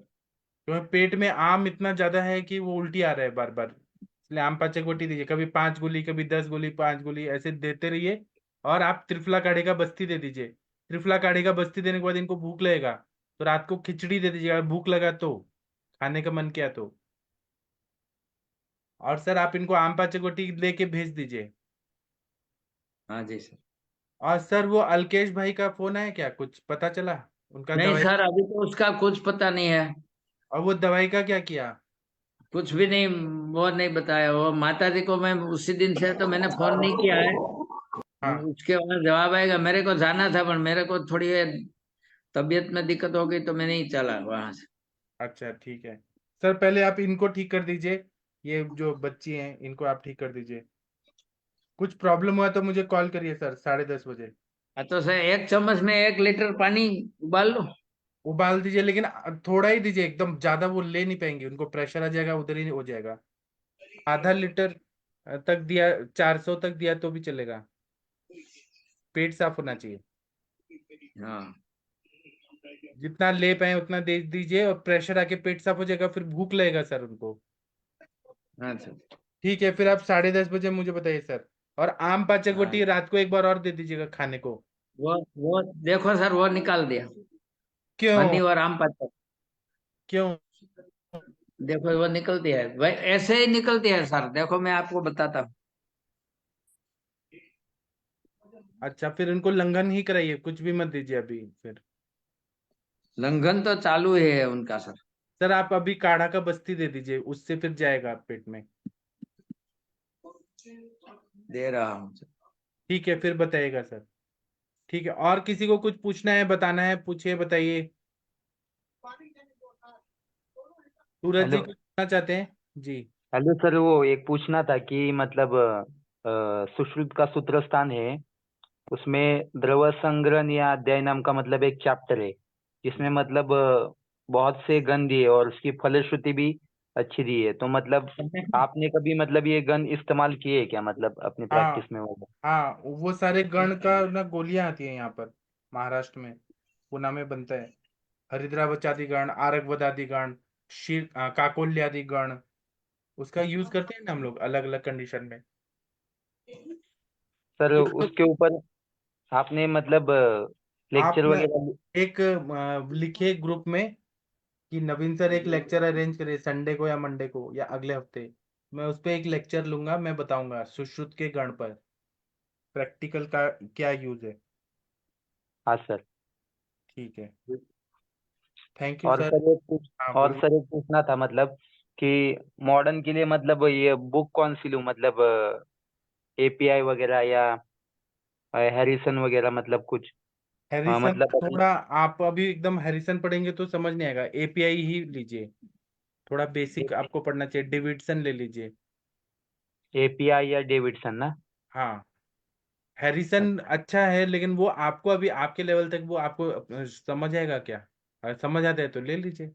क्योंकि पेट में आम इतना ज्यादा है कि वो उल्टी आ रहा है बार बार, इसलिए आम पाचक वटी दीजिए। कभी 5 गोली, कभी 10 गोली, 5 गोली ऐसे देते रहिए। और आप त्रिफला काढ़े का बस्ती दे दीजिए। त्रिफला काढ़े का बस्ती देने के बाद इनको भूख लगेगा तो रात को खिचड़ी दे दीजिएगा, भूख लगा तो, खाने का मन किया तो। और सर आप इनको आम पाचक वटी लेके भेज दीजिए। हाँ जी सर। और सर वो अल्केश भाई का फोन आया क्या, कुछ पता चला उनका नहीं दवाई? सर, अभी तो उसका कुछ पता नहीं है। और वो दवाई का क्या किया? कुछ भी नहीं, वो नहीं बताया। वो माता जी को मैं उसी दिन से तो मैंने फोन नहीं किया है। हाँ उसके बाद जवाब आएगा। मेरे को जाना था पर मेरे को थोड़ी तबीयत में दिक्कत हो गई तो मैं नहीं चला वहां से। अच्छा ठीक है। सर पहले आप इनको ठीक कर दीजिए, ये जो बच्ची हैं इनको आप ठीक कर दीजिए। कुछ प्रॉब्लम हुआ तो मुझे कॉल करिए सर 10:30 बजे। तो सर 1 चम्मच में 1 लीटर पानी उबाल लो? उबाल दीजिए, लेकिन थोड़ा ही दीजिए, एकदम ज्यादा वो ले नहीं पाएंगे, उनको प्रेशर आ जाएगा, उधर ही हो जाएगा। आधा लीटर तक दिया, 400 तक दिया तो भी चलेगा। पेट साफ होना चाहिए। हाँ जितना ले पाए उतना दे दीजिए, और प्रेशर आके पेट साफ हो जाएगा, फिर भूख लगेगा सर उनको। हाँ सर। ठीक है, फिर आप 10:30 बजे मुझे बताइए सर। और आम पाचक हाँ वटी रात को एक बार और दे दीजिएगा खाने को। वो देखो सर, वो निकाल दिया क्यों? हनी और आम पत्ता। क्यों? देखो वो निकलती है, वही ऐसे ही निकलती है सर। देखो मैं आपको बताता हूँ। अच्छा, फिर उनको लंघन ही कराइए, कुछ भी मत दीजिए अभी फिर। लंघन तो चालू ही है उनका सर। सर आप अभी काढ़ा का बस्ती दे दीजिए, उससे फिर जाएगा पेट में। दे रहा हूँ सर। ठीक है, फिर बताइएगा सर। ठीक है, और किसी को कुछ पूछना है, बताना है, पूछिए, बताइए। सूरज जी हेलो। कुछ पूछना चाहते हैं? जी। हेलो सर, वो एक पूछना था कि मतलब सुश्रुत का सूत्र स्थान है, उसमें द्रव संग्रहण या अध्याय नाम का मतलब एक चैप्टर है, जिसमें मतलब बहुत से गण दिए और उसकी फलश्रुति भी अच्छी दी है। तो मतलब आपने कभी मतलब ये गण इस्तेमाल किए हैं क्या, मतलब अपनी हाँ प्रैक्टिस में वो? हाँ, वो सारे गण का ना गोलियां आती हैं यहाँ पर महाराष्ट्र में, पुणे में बनता है। हरिद्रावचादि गण, आरगवदादि गण, काकोल्यादि गण, उसका यूज करते हैं ना हम लोग अलग अलग कंडीशन में। सर एक तो उसके ऊपर आपने मतलब आप लेक्चर न, वगैरह एक लिखिए ग्रुप में कि नवीन सर एक लेक्चर अरेंज करे संडे को या मंडे को या अगले हफ्ते। मैं उस पर एक लेक्चर लूंगा, मैं बताऊंगा सुश्रुत के गण पर प्रैक्टिकल का क्या यूज है। हाँ सर। ठीक है, थैंक यू और सर। सर हाँ और बोलिए। सर एक पूछना था मतलब कि मॉडर्न के लिए मतलब ये बुक कौन सी लूँ, मतलब एपीआई वगैरह या हैरिसन वगैरह, मतलब कुछ हैरिसन मतलब अभी थोड़ा, आप अभी एकदम हैरिसन पढ़ेंगे तो समझ नहीं आएगा, एपीआई ही लीजिए। थोड़ा बेसिक आपको पढ़ना चाहिए, डेविडसन ले लीजिए। एपीआई या डेविडसन ना? हाँ, हैरिसन अच्छा है लेकिन वो आपको अभी आपके लेवल तक वो आपको समझ आएगा क्या? अगर समझ आता है तो ले लीजिए,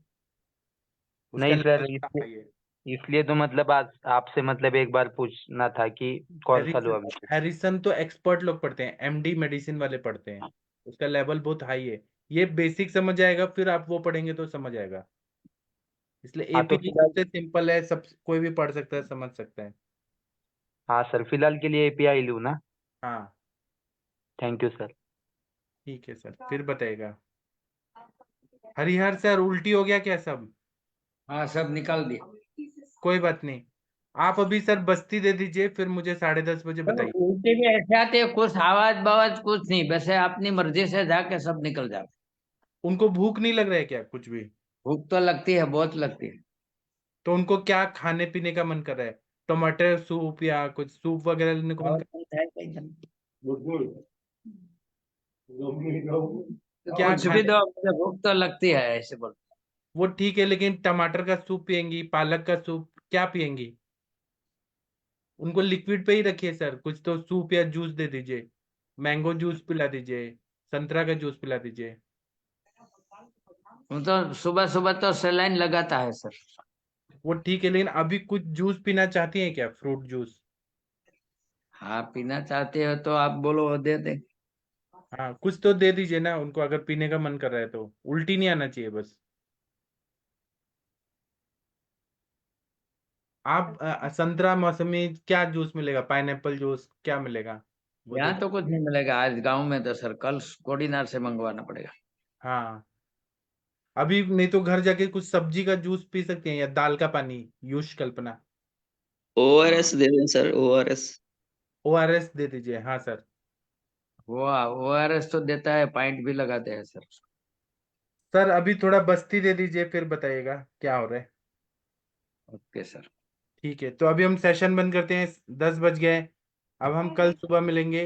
उसका नहीं सर, लेवल इसलिए हाई है। इसलिए तो मतलब आज आपसे मतलब एक बार पूछना था कि कौन सा लूँ हैरिसन अभी। हैरिसन तो एक्सपर्ट लोग पढ़ते हैं, एमडी मेडिसिन वाले पढ़ते हैं, उसका लेवल बहुत हाई है। ये बेसिक समझ आएगा, फिर आप वो पढ़ेंगे तो समझ आएगा। इसलिए हाँ तो एपीआई फिलहाल, सबसे सिंपल है, सब कोई भी पढ़ सकता है, समझ सकता है। हाँ सर फिलहाल के लिए एपीआई लूँ ना? हाँ थैंक यू सर। ठीक है सर, फिर बताइएगा। हरिहर सर उल्टी हो गया क्या सब? हाँ सब निकाल दिया। कोई बात नहीं, आप अभी सर बस्ती दे दीजिए, फिर मुझे 10:30 बजे तो बताइए। उल्टे भी ऐसे आते हैं, कुछ आवाज बवाज कुछ नहीं, वैसे अपनी मर्जी से जाके सब निकल जाते। उनको भूख नहीं लग रहा है क्या कुछ भी? भूख तो लगती है, बहुत लगती है। तो उनको क्या खाने पीने का मन कर रहा है? टमाटर सूप या कुछ सूप वगैरह लेने को मन और कर? कुछ है नहीं है। क्या कुछ भी खाने? दो, मुझे भूख तो लगती है, ऐसे बोल। वो ठीक है, लेकिन टमाटर का सूप पियेंगी, पालक का सूप क्या पियेंगी? उनको लिक्विड पे ही रखिए सर, कुछ तो सूप या जूस दे दीजिए। मैंगो जूस पिला दीजिए, संतरा का जूस पिला दीजिए। वो तो सुबह सुबह तो सलाइन लगाता है सर। वो ठीक है, लेकिन अभी कुछ जूस पीना चाहती हैं क्या, फ्रूट जूस? हाँ पीना चाहते हो तो आप बोलो, वो दे दे। हाँ कुछ तो दे दीजिए ना उनको, अगर पीने का मन कर रहा है तो। उल्टी नहीं आना चाहिए बस। आप संतरा मौसमी क्या जूस मिलेगा, पाइनएप्पल जूस क्या मिलेगा वो दे यहाँ दो। तो कुछ नहीं मिलेगा आज गांव में, तो सर कल कोडिनार से मंगवाना पड़ेगा। हाँ, अभी नहीं तो घर जाके कुछ सब्जी का जूस पी सकते हैं या दाल का पानी, यूश कल्पना। ओआरएस दे दें सर, ओआरएस। ओआरएस दे दीजिए, हाँ सर। वो ओआरएस तो देता है, पॉइंट भी लगाते हैं सर। सर अभी थोड़ा बस्ती दे दीजिए, फिर बताइएगा क्या हो रहा है। Okay sir. ठीक है, तो अभी हम सेशन बंद करते हैं, 10 बज गए। अब हम कल सुबह मिलेंगे